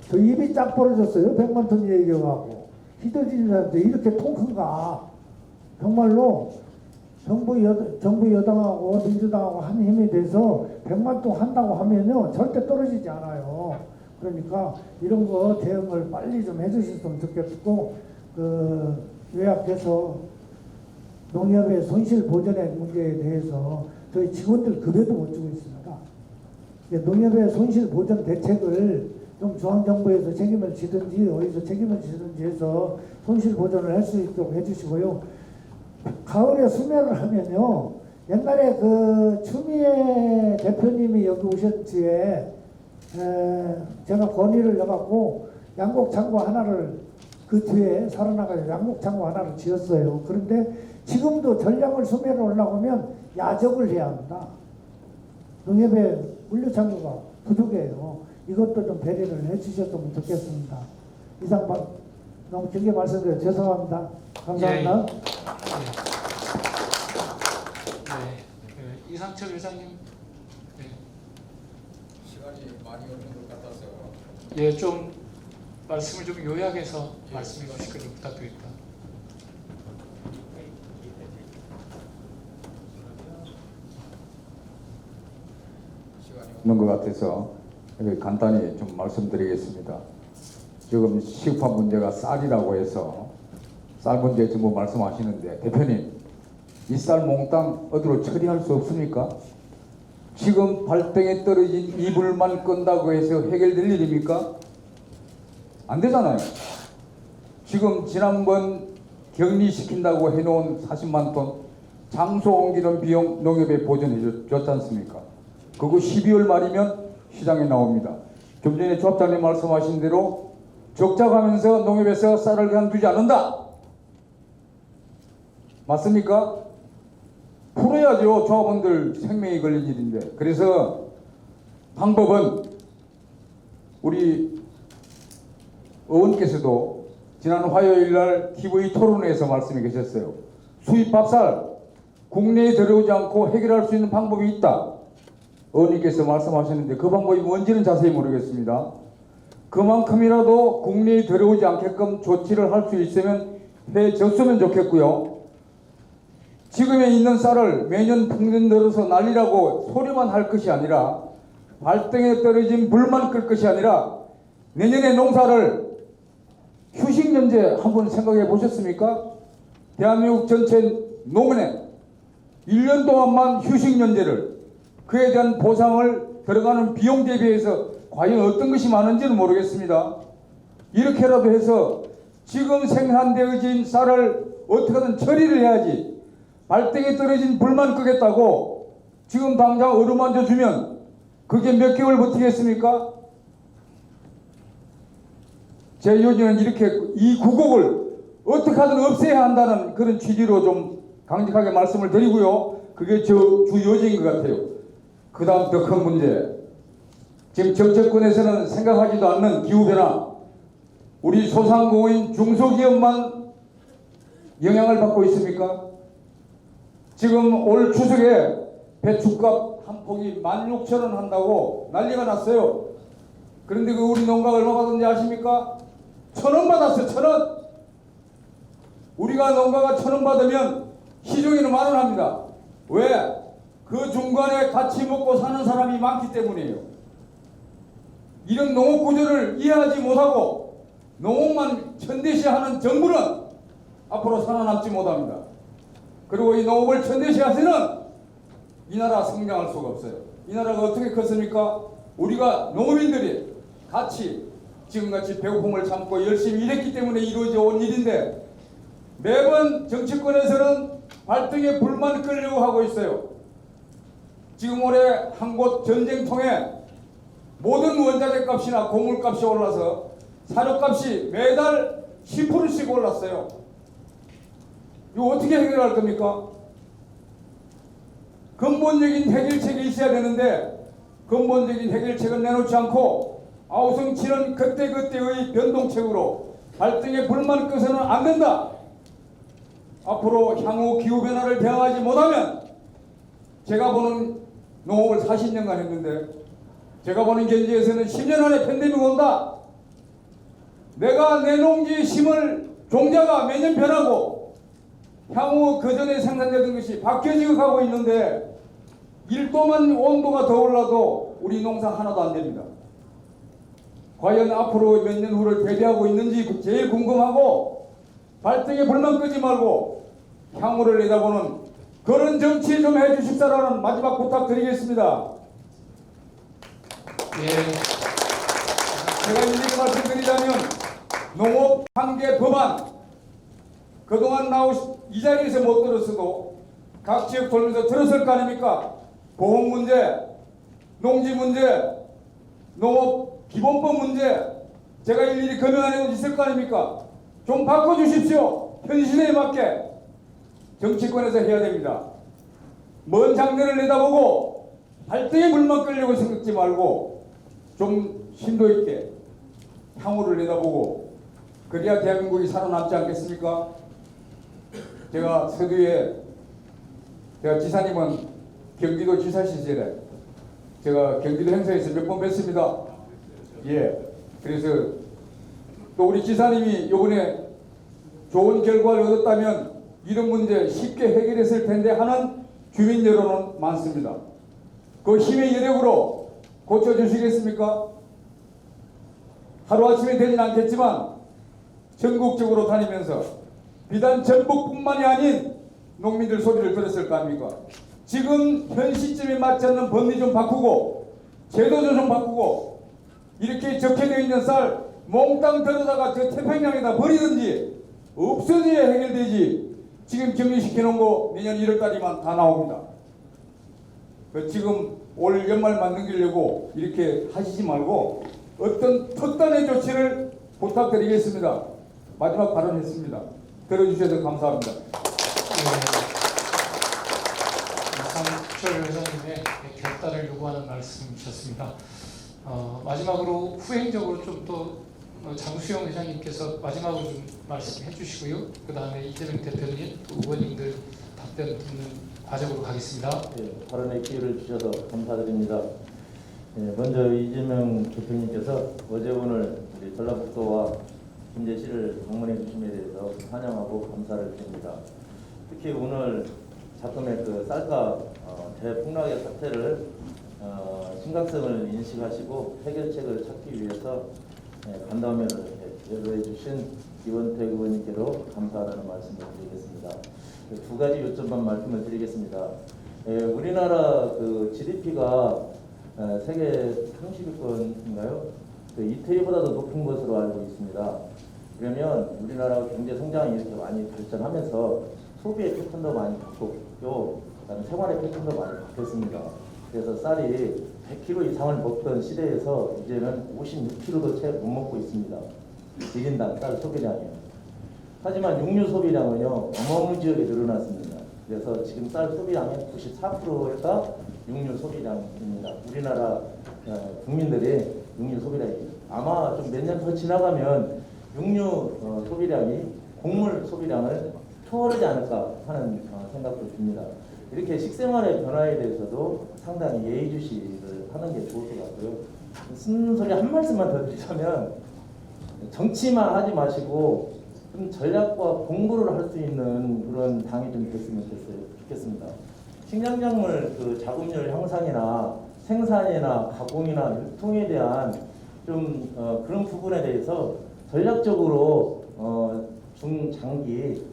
저 입이 쫙 벌어졌어요. 100만 톤 얘기해가고. 시도지사님들 이렇게 통 큰가. 정말로 정부 여당하고 민주당하고 한 힘이 돼서 100만 톤 한다고 하면요 절대 떨어지지 않아요. 그러니까 이런 거 대응을 빨리 좀 해주셨으면 좋겠고, 요약해서 농협의 손실 보전의 문제에 대해서 저희 직원들 급여도 못 주고 있습니다. 농협의 손실 보전 대책을 좀 중앙정부에서 책임을 지든지 어디서 책임을 지든지 해서 손실 보전을 할 수 있도록 해주시고요. 가을에 수매를 하면요, 옛날에 그 추미애 대표님이 여기 오셨지에 제가 건의를 해갖고 양곡창고 하나를 그 뒤에 살아나가지고 양곡창고 하나를 지었어요. 그런데 지금도 전량을 수매를 올라가면 야적을 해야 합니다. 농협의 물류창고가 부족해요. 이것도 좀 배려를 해주셨으면 좋겠습니다. 이상 너무 길게 말씀드려 죄송합니다. 감사합니다. 이상철 회장님. 시간이 많이 없는 것 같아서 좀 말씀을 좀 요약해서 말씀해 주시길 부탁드립니다. 없는 것 같아서 간단히 좀 말씀드리겠습니다. 지금 시급한 문제가 쌀이라고 해서 쌀 문제 전부 말씀하시는데, 대표님 이 쌀 몽땅 어디로 처리할 수 없습니까? 지금 발등에 떨어진 이불만 끈다고 해서 해결될 일입니까? 안 되잖아요. 지금 지난번 격리시킨다고 해놓은 40만 톤 장소 옮기는 비용 농협에 보전해 줬지 않습니까? 그거 12월 말이면 시장에 나옵니다. 좀 전에 조합장님 말씀하신 대로 적자 가면서 농협에서 쌀을 그냥 주지 않는다. 맞습니까? 풀어야죠. 조합원들 생명이 걸린 일인데. 그래서 방법은 우리 의원께서도 지난 화요일 날 TV 토론회에서 말씀해 계셨어요. 수입 밥살 국내에 들어오지 않고 해결할 수 있는 방법이 있다. 의원님께서 말씀하셨는데 그 방법이 뭔지는 자세히 모르겠습니다. 그만큼이라도 국내에 들어오지 않게끔 조치를 할 수 있으면 해줬으면 좋겠고요. 지금에 있는 쌀을 매년 풍년 들어서 난리라고 소리만 할 것이 아니라 발등에 떨어진 불만 끌 것이 아니라 내년에 농사를 휴식연재 한번 생각해 보셨습니까? 대한민국 전체 농원에 1년 동안만 휴식연재를 그에 대한 보상을 들어가는 비용 대비해서 과연 어떤 것이 많은지는 모르겠습니다. 이렇게라도 해서 지금 생산되어진 쌀을 어떻게든 처리를 해야지 발등에 떨어진 불만 끄겠다고 지금 당장 어루만져 주면 그게 몇 개월 버티겠습니까? 제 요지는 이렇게 이 구곡을 어떻게 하든 없애야 한다는 그런 취지로 좀 강력하게 말씀을 드리고요. 그게 주 요지인 것 같아요. 그 다음 더 큰 문제. 지금 정치권에서는 생각하지도 않는 기후변화. 우리 소상공인 중소기업만 영향을 받고 있습니까? 지금 올 추석에 배추값 한 폭이 16,000원 한다고 난리가 났어요. 그런데 그 우리 농가가 얼마 받았는지 아십니까? 1,000원 받았어요. 1,000원. 우리가 농가가 1,000원 받으면 시중에는 10,000원 합니다. 왜? 그 중간에 같이 먹고 사는 사람이 많기 때문이에요. 이런 농업 구조를 이해하지 못하고 농업만 천대시하는 정부는 앞으로 살아남지 못합니다. 그리고 이 농업을 천대시해서는 이 나라 성장할 수가 없어요. 이 나라가 어떻게 컸습니까? 우리가 농업인들이 같이 지금같이 배고픔을 참고 열심히 일했기 때문에 이루어져 온 일인데 매번 정치권에서는 발등에 불만 끌려고 하고 있어요. 지금 올해 한 곳 전쟁통에 모든 원자재 값이나 고물 값이 올라서 사료값이 매달 10%씩 올랐어요. 이거 어떻게 해결할 겁니까? 근본적인 해결책이 있어야 되는데 근본적인 해결책은 내놓지 않고 아우성치는 그때그때의 변동책으로 발등에 불만 끄서는 안 된다. 앞으로 향후 기후변화를 대응하지 못하면 제가 보는 농업을 40년간 했는데 제가 보는 견지에서는 10년 안에 팬데믹 온다. 내가 내 농지에 심을 종자가 매년 변하고 향후 그전에 생산되던 것이 바뀌어지고 가고 있는데 1도만 온도가 더 올라도 우리 농사 하나도 안 됩니다. 과연 앞으로 몇 년 후를 대비하고 있는지 제일 궁금하고 발등에 불만 끄지 말고 향후를 내다보는 그런 정치 좀 해주십사라는 마지막 부탁드리겠습니다. 예. 제가 일일이 말씀드리자면 농업 한계 법안 그동안 이 자리에서 못 들었어도 각 지역 돌면서 들었을 거 아닙니까? 보험 문제, 농지 문제, 농업 기본법 문제 제가 일일이 검증 안 해도 있을 거 아닙니까? 좀 바꿔주십시오. 현실에 맞게 정치권에서 해야 됩니다. 먼 장래를 내다보고 발등에 불만 끌려고 생각지 말고 좀 심도 있게 향후를 내다보고 그래야 대한민국이 살아남지 않겠습니까? 제가 서두에 제가 지사님은 경기도 지사 시절에 제가 경기도 행사에서 몇 번 뵀습니다. 예. 그래서 또 우리 지사님이 이번에 좋은 결과를 얻었다면 이런 문제 쉽게 해결했을 텐데 하는 주민 여론은 많습니다. 그 힘의 여력으로 고쳐주시겠습니까? 하루아침에 되진 않겠지만 전국적으로 다니면서 비단 전북뿐만이 아닌 농민들 소리를 들었을 거 아닙니까? 지금 현 시점에 맞지 않는 법리 좀 바꾸고 제도도 좀 바꾸고 이렇게 적혀져 있는 쌀 몽땅 들어다가 저 태평양에다 버리든지 없어져야 해결되지. 지금 격리시켜 놓은 거 내년 1월달이면 다 나옵니다. 지금 올 연말만 넘기려고 이렇게 하시지 말고 어떤 특단의 조치를 부탁드리겠습니다. 마지막 발언했습니다. 들어주셔서 감사합니다. 이상철 회장님의 결단을 요구하는 말씀이셨습니다. 마지막으로 후행적으로 좀 더 장수영 회장님께서 마지막으로 좀 말씀해 주시고요. 그 다음에 이재명 대표님 또 의원님들 답변 듣는 과정으로 가겠습니다. 예, 발언의 기회를 주셔서 감사드립니다. 예, 먼저 이재명 대표님께서 어제 오늘 우리 전라북도와 김제시를 방문해 주심에 대해서 환영하고 감사를 드립니다. 특히 오늘 작금의 그 쌀값 대폭락의 사태를 심각성을 인식하시고 해결책을 찾기 위해서 간담회를 열어해 주신 이원택 의원님께도 감사하다는 말씀을 드리겠습니다. 두 가지 요점만 말씀을 드리겠습니다. 우리나라 그 GDP가 세계 30위권인가요? 그 이태리보다도 높은 것으로 알고 있습니다. 그러면 우리나라 경제 성장이 이렇게 많이 발전하면서 소비의 패턴도 많이 바뀌었고, 그다음에 생활의 패턴도 많이 바뀌었습니다. 그래서 쌀이 100kg 이상을 먹던 시대에서 이제는 56kg도 채 못 먹고 있습니다. 1인당 쌀 소비량이요. 하지만 육류 소비량은요 어마무지하게 늘어났습니다. 그래서 지금 쌀 소비량의 94%가 육류 소비량입니다. 우리나라 국민들의 육류 소비량이 아마 좀 몇 년 더 지나가면 육류 소비량이 곡물 소비량을 초월하지 않을까 하는 생각도 듭니다. 이렇게 식생활의 변화에 대해서도 상당히 예의주시를 하는 게 좋을 것 같고요. 쓴소리 한 말씀만 더 드리자면 정치만 하지 마시고 좀 전략과 공부를 할 수 있는 그런 당이 좀 됐으면 좋겠습니다. 식량작물 그 자급률 향상이나 생산이나 가공이나 유통에 대한 좀 그런 부분에 대해서 전략적으로 중장기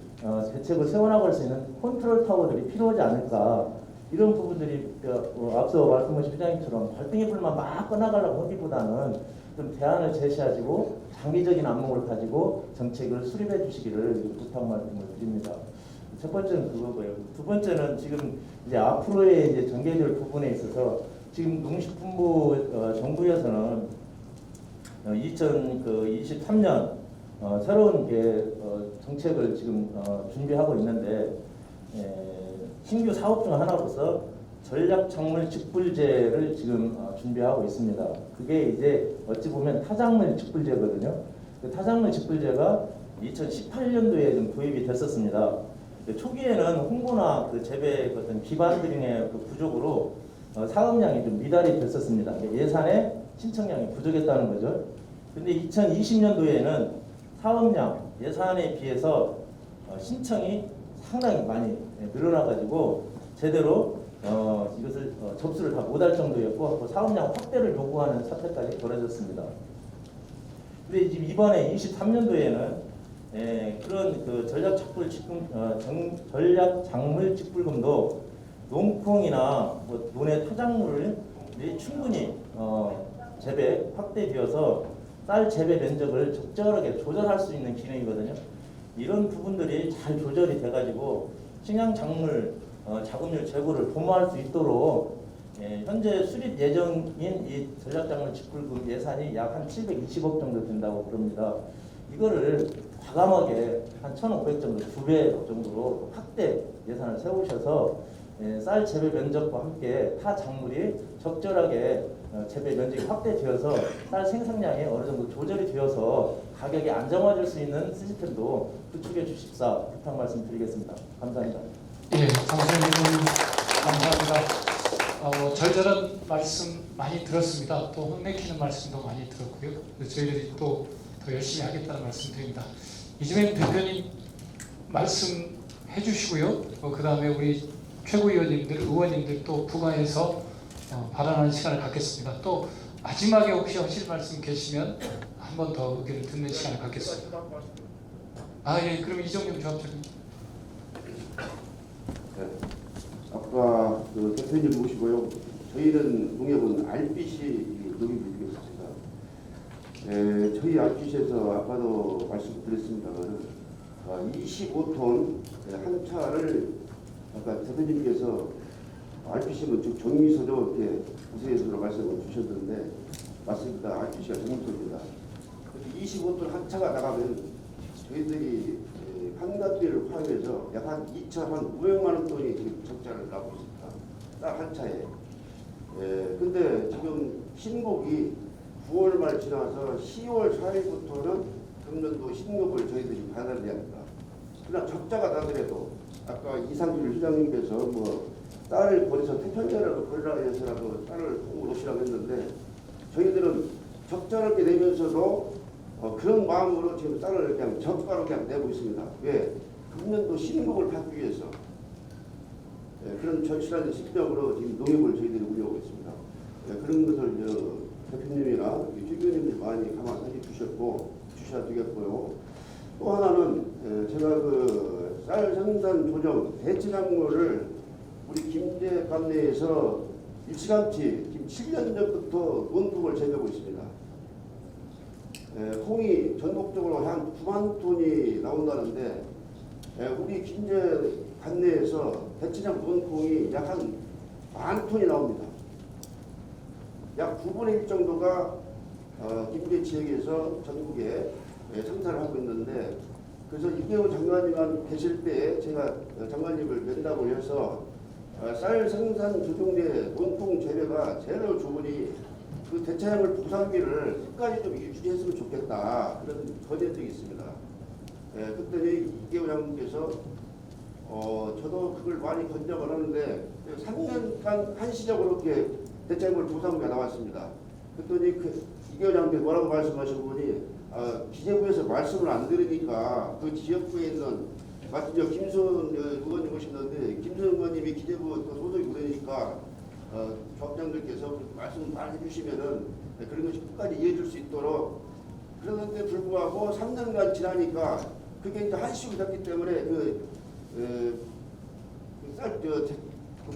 대책을 세워나갈 수 있는 컨트롤 타워들이 필요하지 않을까, 이런 부분들이 앞서 말씀하신 회장님처럼 발등의 불만 막 꺼나가려고 하기보다는 좀 대안을 제시하시고 장기적인 안목을 가지고 정책을 수립해 주시기를 부탁 말씀을 드립니다. 첫 번째는 그거고요. 두 번째는 지금 이제 앞으로의 이제 전개될 부분에 있어서 지금 농식품부 정부에서는 2023년 새로운 정책을 지금 준비하고 있는데, 신규 사업 중 하나로서 전략작물 직불제를 지금 준비하고 있습니다. 그게 이제 어찌 보면 타작물 직불제거든요. 그 타작물 직불제가 2018년도에 좀 도입이 됐었습니다. 초기에는 홍보나 그 재배 어떤 기반 등의 그 부족으로 사업량이 좀 미달이 됐었습니다. 예산의 신청량이 부족했다는 거죠. 근데 2020년도에는 사업량, 예산에 비해서 신청이 상당히 많이 늘어나가지고 제대로 이것을 접수를 다 못할 정도였고 사업량 확대를 요구하는 사태까지 벌어졌습니다. 근데 지금 이번에 23년도에는 그런 그 전략작물 직불금도 농콩이나 뭐 논의 토작물이 충분히 재배 확대되어서 쌀 재배 면적을 적절하게 조절할 수 있는 기능이거든요. 이런 부분들이 잘 조절이 돼가지고 식량작물 자급률 제고를 도모할 수 있도록 현재 수립 예정인 이 전략작물 직불금 예산이 약 한 720억 정도 된다고 그럽니다. 이거를 과감하게 한 1,500 정도, 2배 정도로 확대 예산을 세우셔서 쌀 재배 면적과 함께 타 작물이 적절하게 재배 면적이 확대되어서 쌀 생산량이 어느 정도 조절이 되어서 가격이 안정화될 수 있는 시스템도 구축해 주십사 부탁 말씀드리겠습니다. 감사합니다. 예, 장수님 감사합니다. 절절한 말씀 많이 들었습니다. 또 혼내키는 말씀도 많이 들었고요. 저희들이 또 더 열심히 하겠다는 말씀드립니다. 이재명 대표님 말씀해 주시고요. 그 다음에 우리 최고위원님들, 의원님들 또 부가해서 발언하는 시간을 갖겠습니다. 또 마지막에 혹시 하실 말씀 계시면 한 번 더 의견을 듣는 시간을 갖겠습니다. 예, 그럼 이정용 조합장님. 네. 아까 그 대표님 모시고요. 저희는 농협은 RBC 농협이겠습니다. 저희 RBC에서 아까도 말씀드렸습니다만 25톤 한 차를 아까 대표님께서 RBC는 즉 정미소죠 이렇게 우세에서 말씀을 주셨는데 맞습니다. RBC가 정미소입니다. 25톤 한 차가 나가면 저희들이 한가비를 포함해서 약 한 2,500만 원 돈이 지금 적자를 나고 있습니다. 딱 한 차에. 근데 지금 신곡이 9월 말 지나서 10월 4일부터는 금년도 신급을 저희들이 받아야 합니다. 그러나 적자가 나더라도 아까 이상준 회장님께서 뭐 쌀을 버려서 태평양이라도 버리라 해서라도 쌀을 오시라고 했는데 저희들은 적자를 내면서도 그런 마음으로 지금 쌀을 그냥 저가로 그냥 내고 있습니다. 왜? 금년도 신급을 받기 위해서 그런 절실한 심정으로 지금 농협을 저희들이 운영하고 있습니다. 그런 것을 대표님이나 주교님들이 많이 감안해 주셔야 되겠고요. 또 하나는 제가 그 쌀 생산 조정 대체 작물을 우리 김제 관내에서 일찌감치 지금 7년 전부터 논국을 재배하고 있습니다. 콩이 전국적으로 한 9만 톤이 나온다는데 우리 김제 관내에서 대체장 논콩이 약 한 10,000톤이 나옵니다. 약 9분의 1 정도가 김제 지역에서 전국에 생산을 하고 있는데 그래서 이계호 장관님 계실 때 제가 장관님을 면담을 해서 쌀 생산 조정제 논콩 재배가 제일 좋으니 그 대체량을 보상비를 끝까지 좀 유지했으면 좋겠다 그런 건의한 적이 있습니다. 그랬더니 이계호 장관님께서 저도 그걸 많이 권장을 하는데 3년간 한시적으로 이렇게 대체량을 보상비가 나왔습니다. 그랬더니 이계호 장관님께서 뭐라고 말씀하시고 보니 기재부에서 말씀을 안 들으니까 그 지역구에 있는 마침 김수원 의원님 오셨는데 김수원 의원님이 기재부 소속이 그러니까 조합장들께서 말씀 잘 해주시면은 그런 것이 끝까지 이어질 수 있도록 그러는데 불구하고 3년간 지나니까 그게 이제 한시적이 됐기 때문에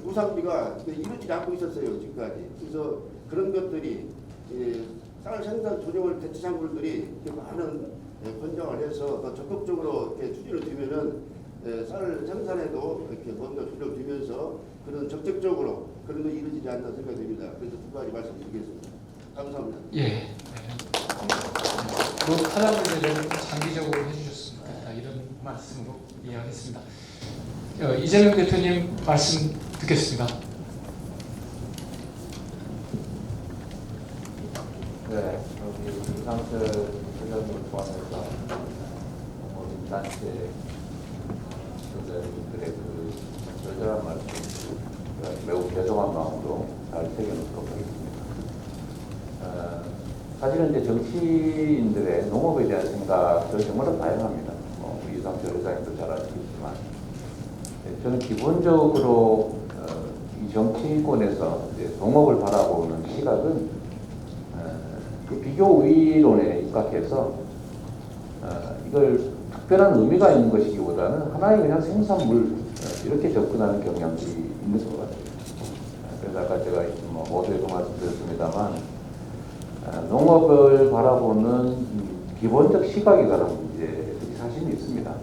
보상비가 이루어지지 않고 있었어요 지금까지. 그래서 그런 것들이 쌀 생산 조정을 대체 작물들이 많은 권장을 해서 더 적극적으로 이렇게 추진을 두면은 쌀 생산에도 이렇게 뭔가 조정을 두면서 그런 적극적으로 그런 거 이루어지지 않나 생각됩니다. 그래서 두 가지 말씀드리겠습니다. 감사합니다. 예. 그 하다 문제를 장기적으로 해주셨으면 좋겠다 이런 말씀으로 이해하겠습니다. 이재명 대표님 말씀 듣겠습니다. 네, 여기 이상철 회장님을 포함해서 단체 조자들의 그 절절한 말씀 매우 죄송한 마음으로 잘 새겨놓도록 하겠습니다. 사실은 이제 정치인들의 농업에 대한 생각은 정말 다양합니다. 우리 이상철 회장님도 잘 아시겠지만 저는 기본적으로 이 정치권에서 이제 농업을 바라보는 시각은 그 비교 우위론에 입각해서 이걸 특별한 의미가 있는 것이기보다는 하나의 그냥 생산물 이렇게 접근하는 경향이 있는 것 같아요. 그래서 아까 제가 모두에도 말씀드렸습니다만 농업을 바라보는 기본적 시각에 관한 문제들이 사실은 있습니다.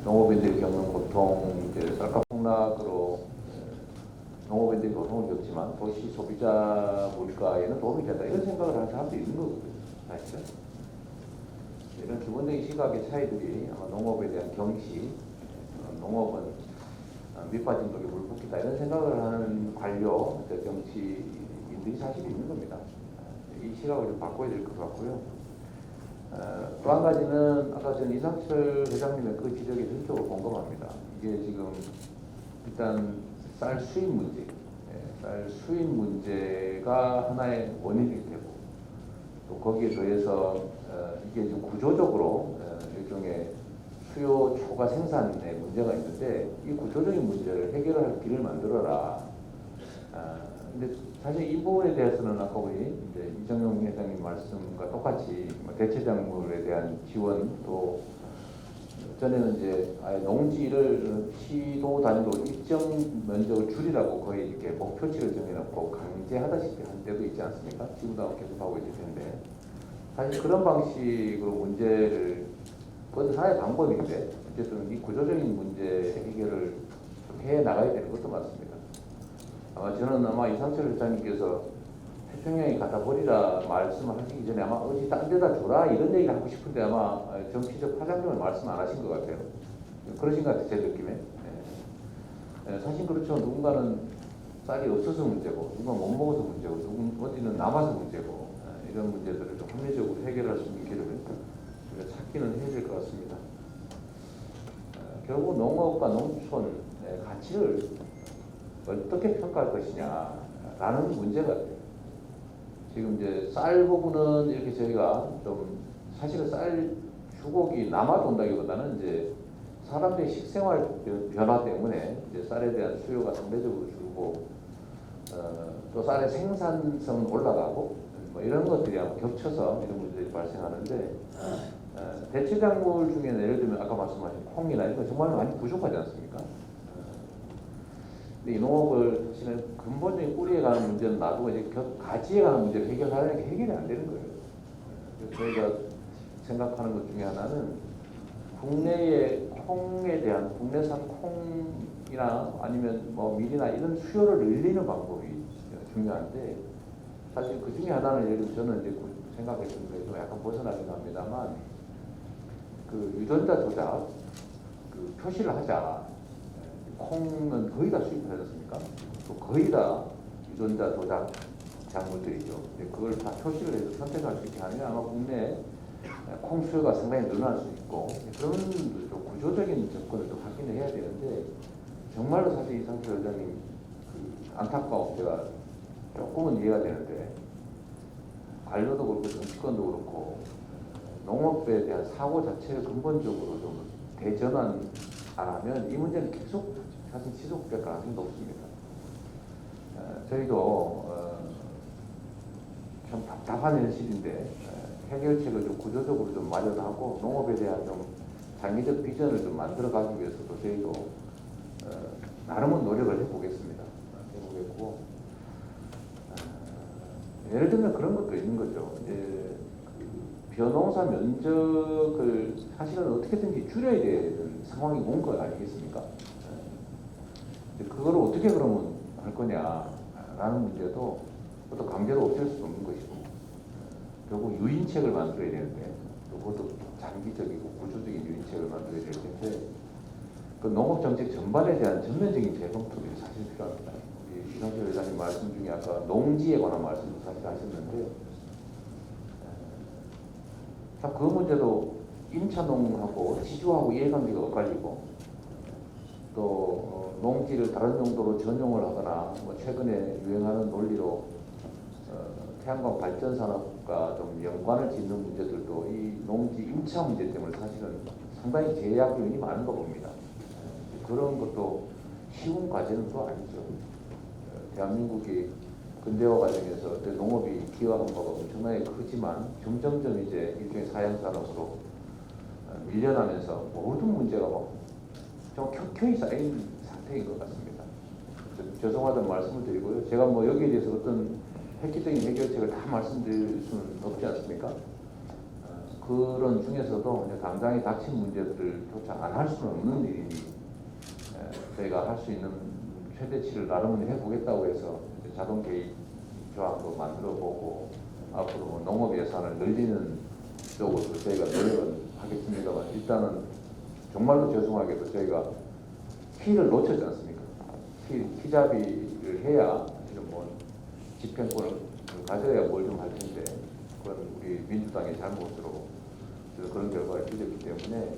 농업인들이 겪는 고통, 이제 쌀값폭락으로 농업인들이 고통을 겪지만 도시 소비자 물가에는 도움이 된다 이런 생각을 하는 사람도 있는 거거든요. 사실은 이런 기본적인 시각의 차이들이 아마 농업에 대한 경시, 농업은 밑빠진 독에 물 붓기다 이런 생각을 하는 관료, 정치인들이 사실 있는 겁니다. 이 시각을 좀 바꿔야 될 것 같고요. 또 한 가지는 아까 전 이상철 회장님의 그 지적에 전적으로 공감합니다. 이게 지금 일단 쌀 수입 문제, 쌀 수입 문제가 하나의 원인이 되고 또 거기에 더해서 이게 지금 구조적으로 일종의 수요 초과 생산에 문제가 있는데 이 구조적인 문제를 해결할 길을 만들어라. 근데 사실 이 부분에 대해서는 아까 우리 이제 이정용 회장님 말씀과 똑같이 대체작물에 대한 지원 또 전에는 이제 아예 농지를 시도 단위로 일정 면적을 줄이라고 거의 이렇게 목표치를 정해놓고 강제하다시피 한 때도 있지 않습니까? 지금도 계속 하고 있을 텐데 사실 그런 방식으로 문제를 그것도 하나의 방법인데 어쨌든 이 구조적인 문제 해결을 해 나가야 되는 것도 맞습니다. 저는 아마 이상철 회장님께서 태평양에 갖다 버리라 말씀을 하시기 전에 아마 어디 딴 데다 줘라 이런 얘기를 하고 싶은데 아마 정치적 파장점을 말씀 안 하신 것 같아요. 그러신 것 같아요, 제 느낌에. 사실 그렇죠. 누군가는 쌀이 없어서 문제고, 누가 못 먹어서 문제고, 어디는 남아서 문제고, 이런 문제들을 좀 합리적으로 해결할 수 있는 길을 우리가 찾기는 해야 될 것 같습니다. 결국 농업과 농촌의 가치를 어떻게 평가할 것이냐라는 문제가 돼요. 지금 이제 쌀 부분은 이렇게 저희가 좀 사실은 쌀 주곡이 남아돈다기보다는 이제 사람들의 식생활 변화 때문에 이제 쌀에 대한 수요가 상대적으로 줄고 또 쌀의 생산성은 올라가고 뭐 이런 것들이 아마 겹쳐서 이런 문제들이 발생하는데 대체 작물 중에는 예를 들면 아까 말씀하신 콩이나 이런 거 정말 많이 부족하지 않습니까? 근데 이 농업을 사실은 근본적인 뿌리에 가는 문제는 놔두고 이제 가지에 가는 문제를 해결하려는 게 해결이 안 되는 거예요. 그래서 저희가 생각하는 것 중에 하나는 국내의 콩에 대한 국내산 콩이나 아니면 뭐 밀이나 이런 수요를 늘리는 방법이 중요한데 사실 그 중에 하나는 예를 들면 저는 이제 생각했던 거에 좀 약간 벗어나긴 합니다만 그 유전자 조작 그 표시를 하자. 콩은 거의 다 수입하지 않습니까? 또 거의 다 유전자 조작 작물들이죠. 그걸 다 표시를 해서 선택할 수 있게 하면 아마 국내 콩 수요가 상당히 늘어날 수 있고 그런 좀 구조적인 접근을 좀 하긴 해야 되는데 정말로 사실 이상철 회장님 그 안타까운 제가 조금은 이해가 되는데 관료도 그렇고 정치권도 그렇고 농업에 대한 사고 자체를 근본적으로 좀 대전환 안 하면 이 문제는 계속 사실 지속될 가능성이 높습니다. 저희도 참 답답한 현실인데 해결책을 좀 구조적으로 좀 마련하고 농업에 대한 좀 장기적 비전을 좀 만들어가기 위해서도 저희도 나름은 노력을 해보겠습니다. 해보겠고 예를 들면 그런 것도 있는 거죠. 이제 그 벼농사 면적을 사실은 어떻게든지 줄여야 되는 상황이 온 거 아니겠습니까? 그거를 어떻게 그러면 할 거냐라는 문제도 그것도 강제로 없앨 수 없는 것이고 결국 유인책을 만들어야 되는데 그것도 장기적이고 구조적인 유인책을 만들어야 될 텐데 그 농업정책 전반에 대한 전면적인 재검토들이 사실 필요합니다. 우리 이상철 회장님 말씀 중에 아까 농지에 관한 말씀도 사실 하셨는데 참 그 문제도 임차농하고 지주하고 이해관계가 엇갈리고 또 농지를 다른 용도로 전용을 하거나 뭐 최근에 유행하는 논리로 태양광 발전 산업과 좀 연관을 짓는 문제들도 이 농지 임차 문제 때문에 사실은 상당히 제약 요인이 많은 거 봅니다. 그런 것도 쉬운 과제는 또 아니죠. 대한민국이 근대화 과정에서 농업이 기여한 바가 엄청나게 크지만 점점점 이제 일종의 사양 산업으로 밀려나면서 모든 문제가 좀 켜켜이 쌓인 상태인 것 같습니다. 죄송하다는 말씀을 드리고요. 제가 뭐 여기에 대해서 어떤 획기적인 해결책을 다 말씀드릴 수는 없지 않습니까? 그런 중에서도 이제 당장에 닥친 문제들조차 안 할 수는 없는 일이니 저희가 할 수 있는 최대치를 나름은 해보겠다고 해서 자동 개입 조항도 만들어보고 앞으로 뭐 농업 예산을 늘리는 쪽으로 저희가 노력은 하겠습니다만 일단은 정말로 죄송하게도 저희가 키를 놓쳤지 않습니까? 키잡이를 해야 사실은 뭐 집행권을 가져야 뭘 좀 할 텐데 그건 우리 민주당의 잘못으로 그런 결과가 빚었기 때문에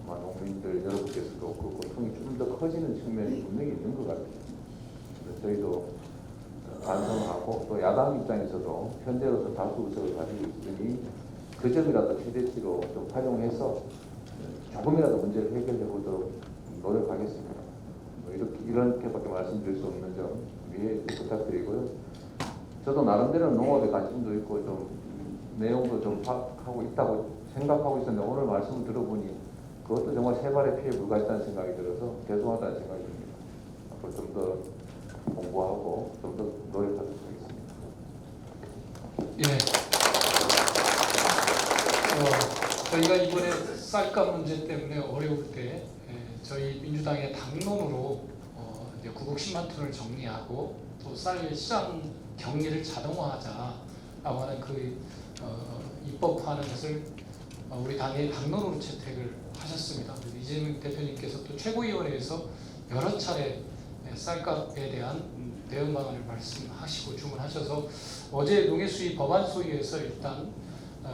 아마 농민들 여러분께서도 그 고통이 좀 더 커지는 측면이 분명히 있는 것 같아요. 그래서 저희도 반성하고 또 야당 입장에서도 현재로서 다수 의석을 가지고 있으니 그 점이라도 최대치로 좀 활용해서 조금이라도 문제를 해결해 보도록 노력하겠습니다. 이렇게밖에 말씀드릴 수 없는 점 이해 부탁드리고요. 저도 나름대로 농업에 관심도 있고 좀 내용도 좀 파악하고 있다고 생각하고 있었는데 오늘 말씀을 들어보니 그것도 정말 세 발의 피에 불과했다는 생각이 들어서 죄송하다는 생각이 듭니다. 앞으로 좀 더 공부하고 좀 더 노력하도록 하겠습니다. 예. 저희가 이번에 쌀값 문제 때문에 어려울 때 저희 민주당의 당론으로 이제 구국 10만 톤을 정리하고 또 쌀 시장 격리를 자동화하자라고 하는 그 입법화하는 것을 우리 당의 당론으로 채택을 하셨습니다. 이재명 대표님께서 또 최고위원회에서 여러 차례 쌀값에 대한 대응 방안을 말씀하시고 주문하셔서 어제 농해수위 법안 소위에서 일단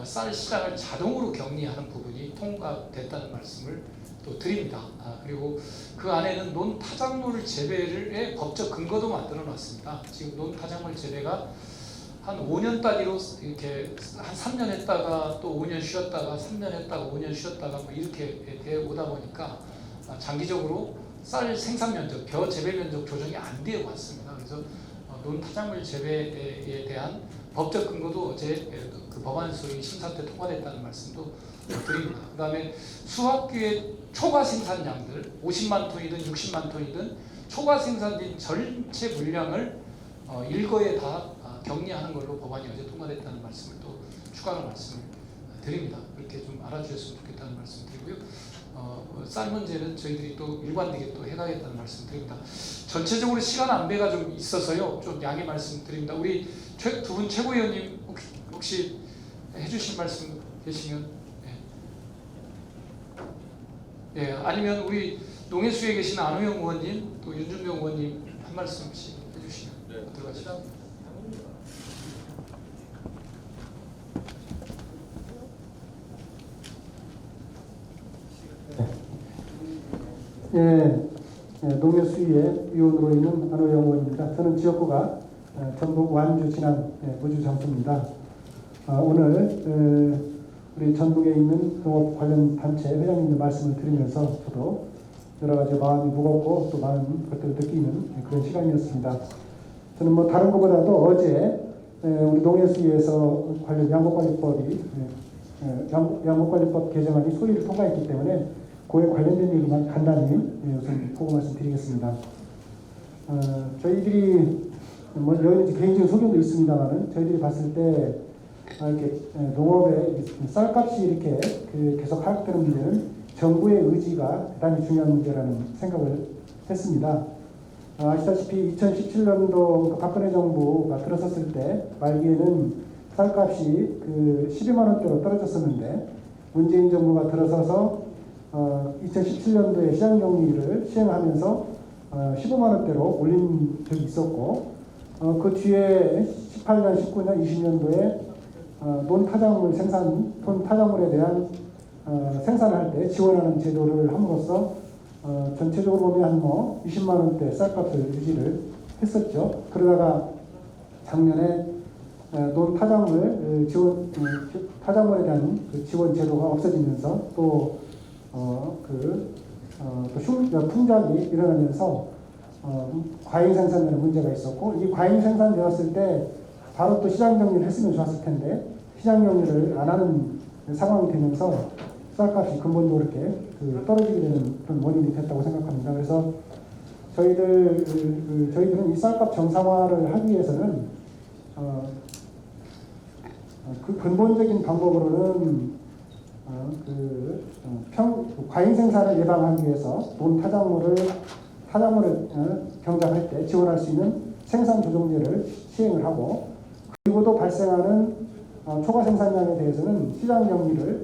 쌀 시장을 자동으로 격리하는 부분이 통과됐다는 말씀을 또 드립니다. 그리고 그 안에는 논타작물 재배의 법적 근거도 만들어 놨습니다. 지금 논타작물 재배가 한 5년 단위로 이렇게 한 3년 했다가 또 5년 쉬었다가 3년 했다가 5년 쉬었다가 뭐 이렇게 돼 오다 보니까 장기적으로 쌀 생산 면적, 벼 재배 면적 조정이 안 되어 왔습니다. 그래서 논타작물 재배에 대한 법적 근거도 어제 그 법안 소위 심사 때 통과됐다는 말씀도 드립니다. 그다음에 수확기의 초과 생산량들 50만 톤이든 60만 톤이든 초과 생산된 전체 물량을 일거에 다 격리하는 걸로 법안이 어제 통과됐다는 말씀을 또 추가로 말씀을 드립니다. 그렇게 좀 알아주셨으면 좋겠다는 말씀 드리고요. 쌀 문제는 저희들이 또 일관되게 또 해가겠다는 말씀 드립니다. 전체적으로 시간 안배가 좀 있어서요. 좀 양해 말씀 드립니다. 우리 두 분 최고위원님 혹시 해주실 말씀 계시면 예, 아니면 우리 농해수에 계신 안호영 의원님 또 윤준명 의원님 한 말씀씩 해주시면 들어가시죠. 농해수위의 위원으로 있는 안호영 의원입니다. 저는 지역구가 전북 완주 진안 무주 장소입니다. 오늘 우리 전북에 있는 농업 관련 단체 회장님들 말씀을 드리면서 저도 여러 가지 마음이 무겁고 또 많은 것들을 느끼는 그런 시간이었습니다. 저는 뭐 다른 것보다도 어제 우리 농해수위에서 관련 양곡관리법 개정안이 소위를 통과했기 때문에 그에 관련된 얘기만 간단히 우선 보고 말씀드리겠습니다. 저희들이 뭐 여기 개인적인 소견도 있습니다만은 저희들이 봤을 때 이렇게 농업의 쌀값이 이렇게 계속 하락되는 문제는 정부의 의지가 대단히 중요한 문제라는 생각을 했습니다. 아시다시피 2017년도 박근혜 정부가 들어섰을 때 말기에는 쌀값이 12만 원대로 떨어졌었는데 문재인 정부가 들어서서 2017년도에 시장정리를 시행하면서 15만 원대로 올린 적이 있었고 그 뒤에 18년, 19년, 20년도에 논타작물 타작물에 대한 생산을 할 때 지원하는 제도를 함으로써 전체적으로 보면 한 20만 원대 쌀값을 유지를 했었죠. 그러다가 작년에 논타작물 타작물에 대한 지원 제도가 없어지면서 또 풍작이 일어나면서 과잉 생산되는 문제가 있었고 이 과잉 생산되었을 때 바로 또 시장 정리를 했으면 좋았을 텐데 시장 정리를 안 하는 상황이 되면서 쌀값이 근본적으로 이렇게 떨어지게 되는 그런 원인이 됐다고 생각합니다. 그래서 저희들은 이 쌀값 정상화를 하기 위해서는 그 근본적인 방법으로는 과잉 생산을 예방하기 위해서 타작물을 경작할 때 지원할 수 있는 생산 조정제를 시행을 하고 그리고 또 발생하는 초과 생산량에 대해서는 시장 정리를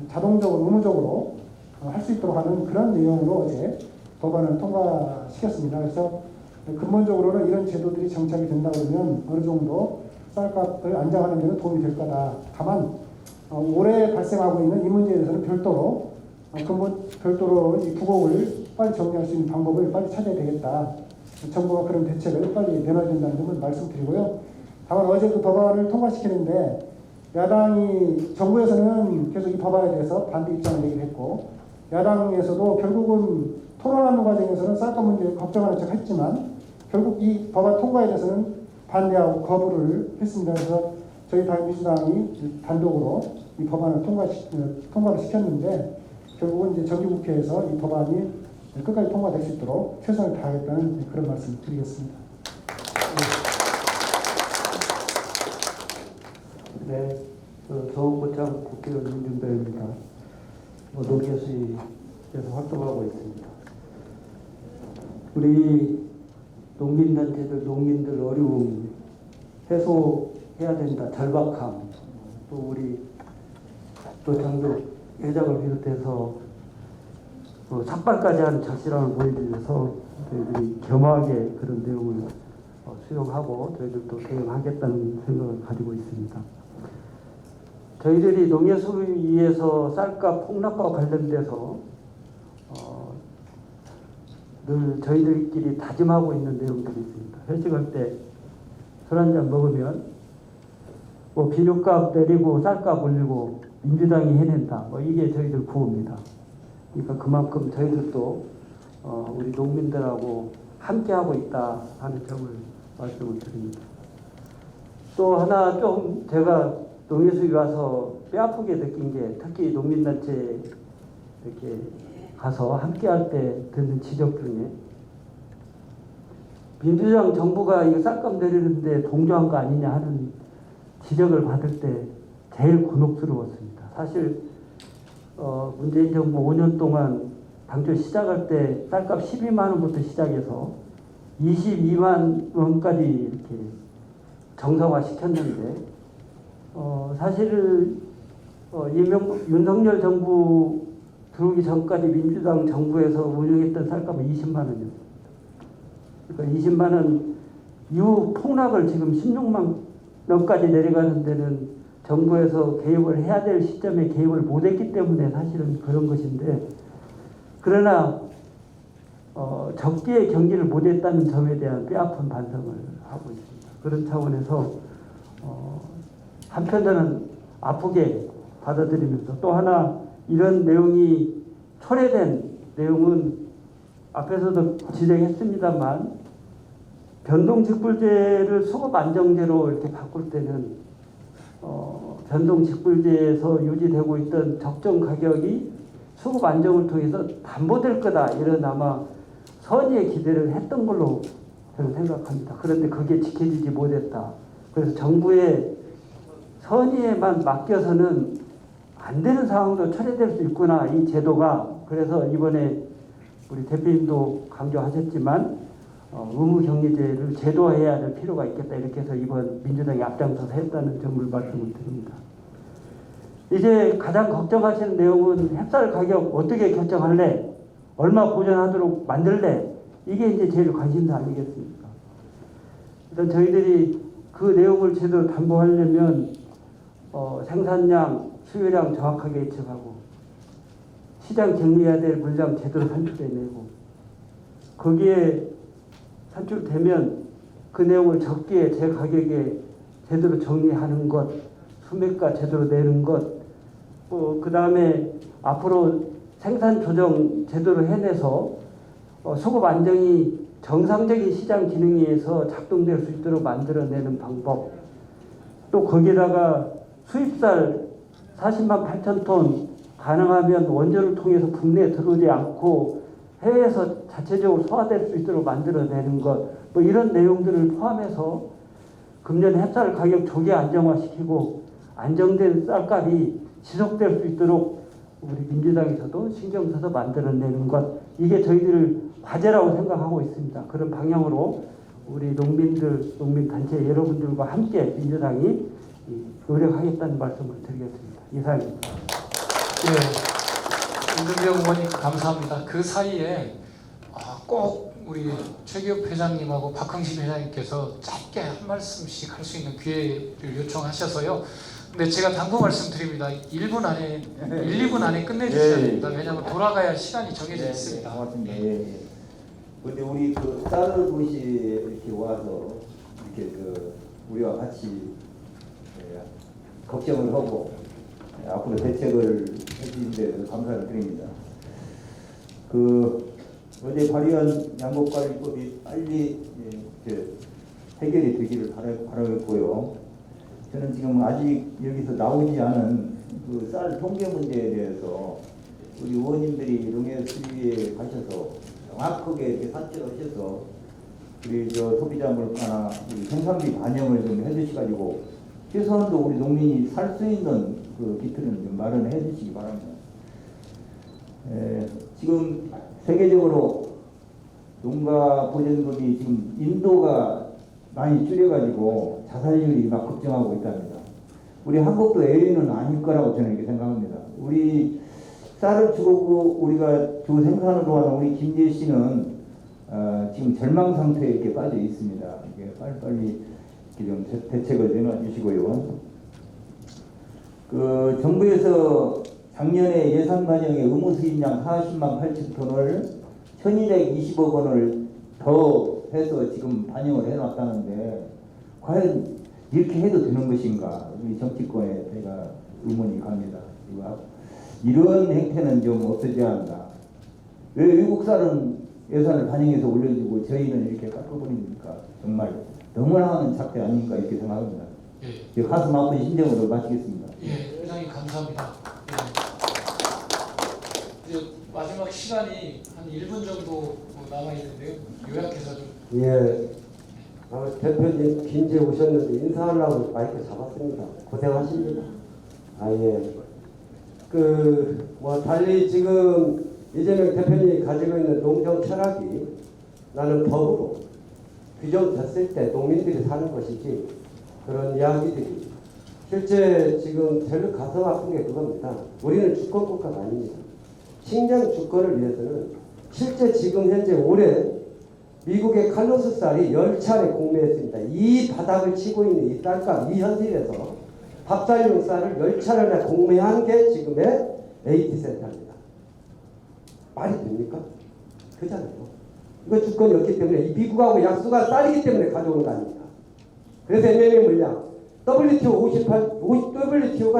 자동적으로 의무적으로 할 수 있도록 하는 그런 내용으로 어제 법안을 통과시켰습니다. 그래서 근본적으로는 이런 제도들이 정착이 된다 그러면 어느 정도 쌀값을 안정하는 데는 도움이 될 거다. 다만 올해 발생하고 있는 이 문제에 대해서는 별도로 이 부곡을 빨리 정리할 수 있는 방법을 빨리 찾아야 되겠다. 정부가 그런 대책을 빨리 내놔야 된다는 점을 말씀드리고요. 다만 어제 그 법안을 통과시키는데 야당이 정부에서는 계속 이 법안에 대해서 반대 입장을 얘기를 했고 야당에서도 결국은 토론하는 과정에서는 쌀값 문제 걱정하는 척 했지만 결국 이 법안 통과에 대해서는 반대하고 거부를 했습니다. 그래서 저희 민주당이 단독으로 이 법안을 통과를 시켰는데 결국은 이제 정기국회에서 이 법안이 끝까지 통과될 수 있도록 최선을 다하겠다는 그런 말씀을 드리겠습니다. 네, 서울고창 국회의원 윤준배입니다. 농해수위에서 활동하고 있습니다. 우리 농민단체들, 농민들 어려움 해소해야 된다. 절박함. 또 우리 또 장교 회장을 비롯해서 산발까지 하는 절실함을 보여주셔서 저희들이 겸하게 그런 내용을 수용하고 저희들도 대응하겠다는 생각을 가지고 있습니다. 저희들이 농해수위에서 쌀값 폭락과 관련돼서 늘 저희들끼리 다짐하고 있는 내용들이 있습니다. 회식할 때 술 한잔 먹으면 뭐 비료값 내리고 쌀값 올리고 민주당이 해낸다. 뭐 이게 저희들 구호입니다. 그러니까 그만큼 저희들도 우리 농민들하고 함께하고 있다 하는 점을 말씀을 드립니다. 또 하나 좀 제가 농해수위 와서 뼈아프게 느낀 게 특히 농민단체 이렇게 가서 함께할 때 듣는 지적 중에 민주당 정부가 이거 쌀값 내리는데 동조한 거 아니냐 하는 지적을 받을 때 제일 곤혹스러웠습니다. 사실 문재인 정부 5년 동안 당초 시작할 때 쌀값 12만 원부터 시작해서 22만 원까지 이렇게 정상화 시켰는데 사실 윤석열 정부 들어오기 전까지 민주당 정부에서 운영했던 쌀값은 20만 원이었습니다. 그러니까 20만 원 이후 폭락을 지금 16만 원까지 내려가는 데는 정부에서 개입을 해야 될 시점에 개입을 못했기 때문에 사실은 그런 것인데, 그러나 적기에 경기를 못했다는 점에 대한 뼈아픈 반성을 하고 있습니다. 그런 차원에서 한편으로는 아프게 받아들이면서, 또 하나 이런 내용이 초래된 내용은 앞에서도 지적했습니다만 변동직불제를 수급 안정제로 이렇게 바꿀 때는 변동직불제에서 유지되고 있던 적정 가격이 수급 안정을 통해서 담보될 거다, 이런 아마 선의의 기대를 했던 걸로 저는 생각합니다. 그런데 그게 지켜지지 못했다. 그래서 정부의 선의에만 맡겨서는 안 되는 상황도 초래될 수 있구나, 이 제도가. 그래서 이번에 우리 대표님도 강조하셨지만 의무격리제를 제도화해야 될 필요가 있겠다, 이렇게 해서 이번 민주당이 앞장서서 했다는 점을 말씀을 드립니다. 이제 가장 걱정하시는 내용은 햅쌀 가격 어떻게 결정할래? 얼마 보전하도록 만들래? 이게 이제 제일 관심사 아니겠습니까? 일단 저희들이 그 내용을 제대로 담보하려면 생산량, 수요량 정확하게 예측하고 시장 격리해야 될 물량 제대로 산출해내고, 거기에 산출되면 그 내용을 적기에 제 가격에 제대로 정리하는 것, 수매가 제대로 내는 것, 그 다음에 앞으로 생산 조정 제대로 해내서 수급 안정이 정상적인 시장 기능에 의해서 작동될 수 있도록 만들어내는 방법, 또 거기다가 수입쌀 40만 8천 톤 가능하면 원전을 통해서 국내에 들어오지 않고 해외에서 자체적으로 소화될 수 있도록 만들어내는 것, 뭐 이런 내용들을 포함해서 금년 햅쌀 가격 조기 안정화시키고 안정된 쌀값이 지속될 수 있도록 우리 민주당에서도 신경 써서 만들어내는 것, 이게 저희들 과제라고 생각하고 있습니다. 그런 방향으로 우리 농민들, 농민단체 여러분들과 함께 민주당이 노력하겠다는 말씀을 드리겠습니다. 이상입니다. 네, 이준명 의원님 감사합니다. 그 사이에 꼭 우리 최기업 회장님하고 박흥신 회장님께서 짧게 한 말씀씩 할 수 있는 기회를 요청하셔서요. 근데 제가 당부 말씀드립니다. 1분 안에, 1, 2분 안에 끝내주셔야 됩니다. 왜냐하면 돌아가야 시간이 정해져 있습니다. 고맙습니다. 근데 우리 그 쌀을 도시 이렇게 와서 이렇게 우리와 같이 걱정을 하고 앞으로 대책을 해주신 데 감사를 드립니다. 어제 발의한 양곡관리법이 빨리 해결이 되기를 바라겠고요. 저는 지금 아직 여기서 나오지 않은 그 쌀 통계 문제에 대해서 우리 의원님들이 농해수위에 가셔서 정확하게 이렇게 산출하셔서 우리 소비자 물가나 우리 생산비 반영을 좀 해주시가지고 최소한도 우리 농민이 살 수 있는 그 기틀은 좀 마련해 주시기 바랍니다. 지금 세계적으로 농가 보전금이 지금 인도가 많이 줄여가지고 자살률이 막 급증하고 있답니다. 우리 한국도 애인은 아닐 거라고 저는 이렇게 생각합니다. 우리 쌀을 주고 우리가 주 생산을 도와서 우리 김재 씨는 지금 절망 상태에 이렇게 빠져 있습니다. 이게 빨리빨리 이렇게 좀 대책을 내놔 주시고요. 그 정부에서 작년에 예산 반영에 의무 수입량 40만 8천 톤을 1,220억 원을 더 해서 지금 반영을 해놨다는데 과연 이렇게 해도 되는 것인가? 우리 정치권에 제가 의문이 갑니다. 이런 행태는 좀 없어져야 한다. 왜 외국사는 예산을 반영해서 올려주고 저희는 이렇게 깎아버립니까? 정말 너무나 작대 아닙니까? 이렇게 생각합니다. 예. 가슴 아픈 심정으로 마치겠습니다. 예, 회장님 감사합니다. 예. 이제 마지막 시간이 한 1분 정도 남아 있는데요. 요약해서 좀. 예. 대표님 빈지에 오셨는데 인사하려고 마이크 잡았습니다. 고생하십니다. 예. 달리 지금 이재명 대표님이 가지고 있는 농정 철학이 나는 법으로 규정됐을 때 농민들이 사는 것이지 그런 이야기들이 실제 지금 제일 가슴 아픈 게 그겁니다. 우리는 주권 국가가 아닙니다. 식량 주권을 위해서는 실제 지금 현재 올해 미국의 칼로스 쌀이 10차례 공매했습니다. 이 바닥을 치고 있는 이 쌀값, 이 현실에서 밥쌀용 쌀을 10차례나 공매한 게 지금의 AT센터입니다. 말이 됩니까? 그잖아요. 이거 주권이 없기 때문에 이 미국하고 약수가 쌀이기 때문에 가져오는 거 아닙니까? 그래서 MM의 물량 WTO가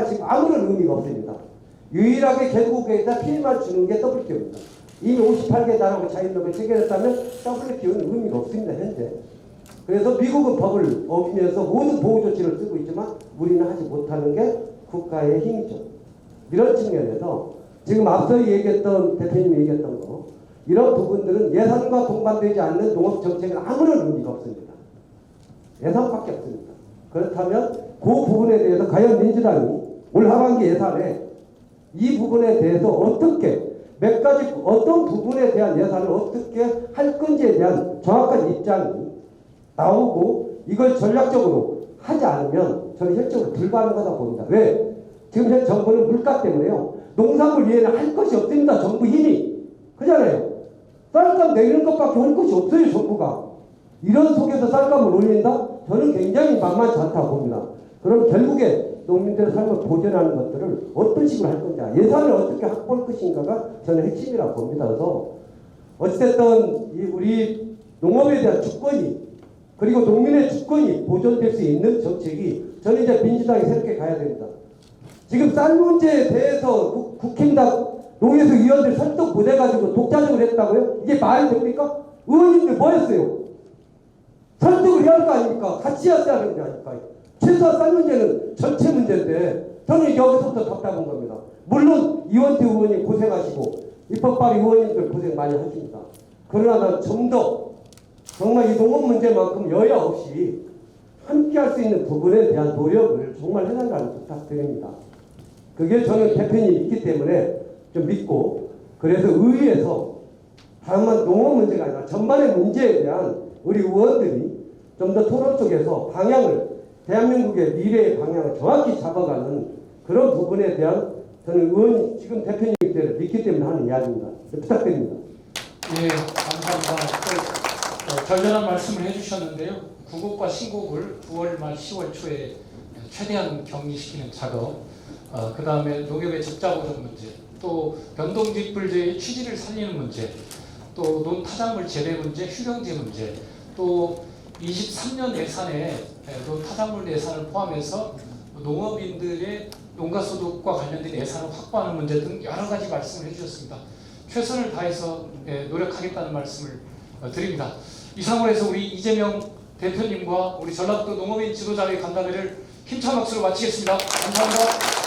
지금 아무런 의미가 없습니다. 유일하게 개국국에다 피해만 주는 게 WTO입니다. 이미 58개 나라하고 자유협력을 체결했다면 WTO는 의미가 없습니다. 현재. 그래서 미국은 법을 어기면서 모든 보호조치를 쓰고 있지만 우리는 하지 못하는 게 국가의 힘이죠. 이런 측면에서 지금 앞서 얘기했던 대표님이 얘기했던 거 이런 부분들은 예산과 동반되지 않는 농업정책은 아무런 의미가 없습니다. 예산밖에 없습니다. 그렇다면 그 부분에 대해서 과연 민주당이 올 하반기 예산에 이 부분에 대해서 어떻게 몇 가지 어떤 부분에 대한 예산을 어떻게 할 건지에 대한 정확한 입장이 나오고 이걸 전략적으로 하지 않으면 저는 현적으로 불가능하다고 봅니다. 왜? 지금 현 정부는 물가 때문에요. 농산물 이외에는 할 것이 없습니다. 정부 힘이. 그잖아요. 쌀값 내리는 것밖에 할 것이 없어요. 정부가. 이런 속에서 쌀값을 올린다? 저는 굉장히 만만치 않다고 봅니다. 그럼 결국에 농민들의 삶을 보전하는 것들을 어떤 식으로 할 건지 예산을 어떻게 확보할 것인가가 저는 핵심이라고 봅니다. 그래서 어찌됐든 우리 농업에 대한 주권이 그리고 농민의 주권이 보존될 수 있는 정책이 저는 이제 민주당이 새롭게 가야 됩니다. 지금 쌀 문제에 대해서 국힘당 농해수 위원들 설득 못해가지고 독자적으로 했다고요? 이게 말이 됩니까? 의원님들 뭐 했어요? 설득을 해야 할 거 아닙니까? 같이 해야 하는 게 아닐까요? 최소한 쌀 문제는 전체 문제인데 저는 여기서부터 답답한 겁니다. 물론 이원태 의원님 고생하시고 입법 발의 의원님들 고생 많이 하십니다. 그러나 난 좀 더 정말 이 농업 문제만큼 여야 없이 함께 할 수 있는 부분에 대한 노력을 정말 해달라는 부탁드립니다. 그게 저는 대표님이 있기 때문에 좀 믿고 그래서 의회에서 다만 농업 문제가 아니라 전반의 문제에 대한 우리 의원들이 좀 더 토론 쪽에서 방향을 대한민국의 미래의 방향을 정확히 잡아가는 그런 부분에 대한 저는 의원 지금 대표님께를 믿기 때문에 하는 이야기입니다. 부탁드립니다. 예, 감사합니다. 절절한 말씀을 해주셨는데요. 구곡과 신곡을 9월 말 10월 초에 최대한 격리시키는 작업, 그 다음에 농협의 적자 보전 문제, 또 변동직불제의 취지를 살리는 문제, 또 논타작물 재배 문제, 휴경제 문제, 또 23년 예산에 논타작물 예산을 포함해서 농업인들의 농가소득과 관련된 예산을 확보하는 문제 등 여러 가지 말씀을 해주셨습니다. 최선을 다해서 노력하겠다는 말씀을 드립니다. 이상으로 해서 우리 이재명 대표님과 우리 전라북도 농업인 지도자의 간담회를 힘찬 박수로 마치겠습니다. 감사합니다.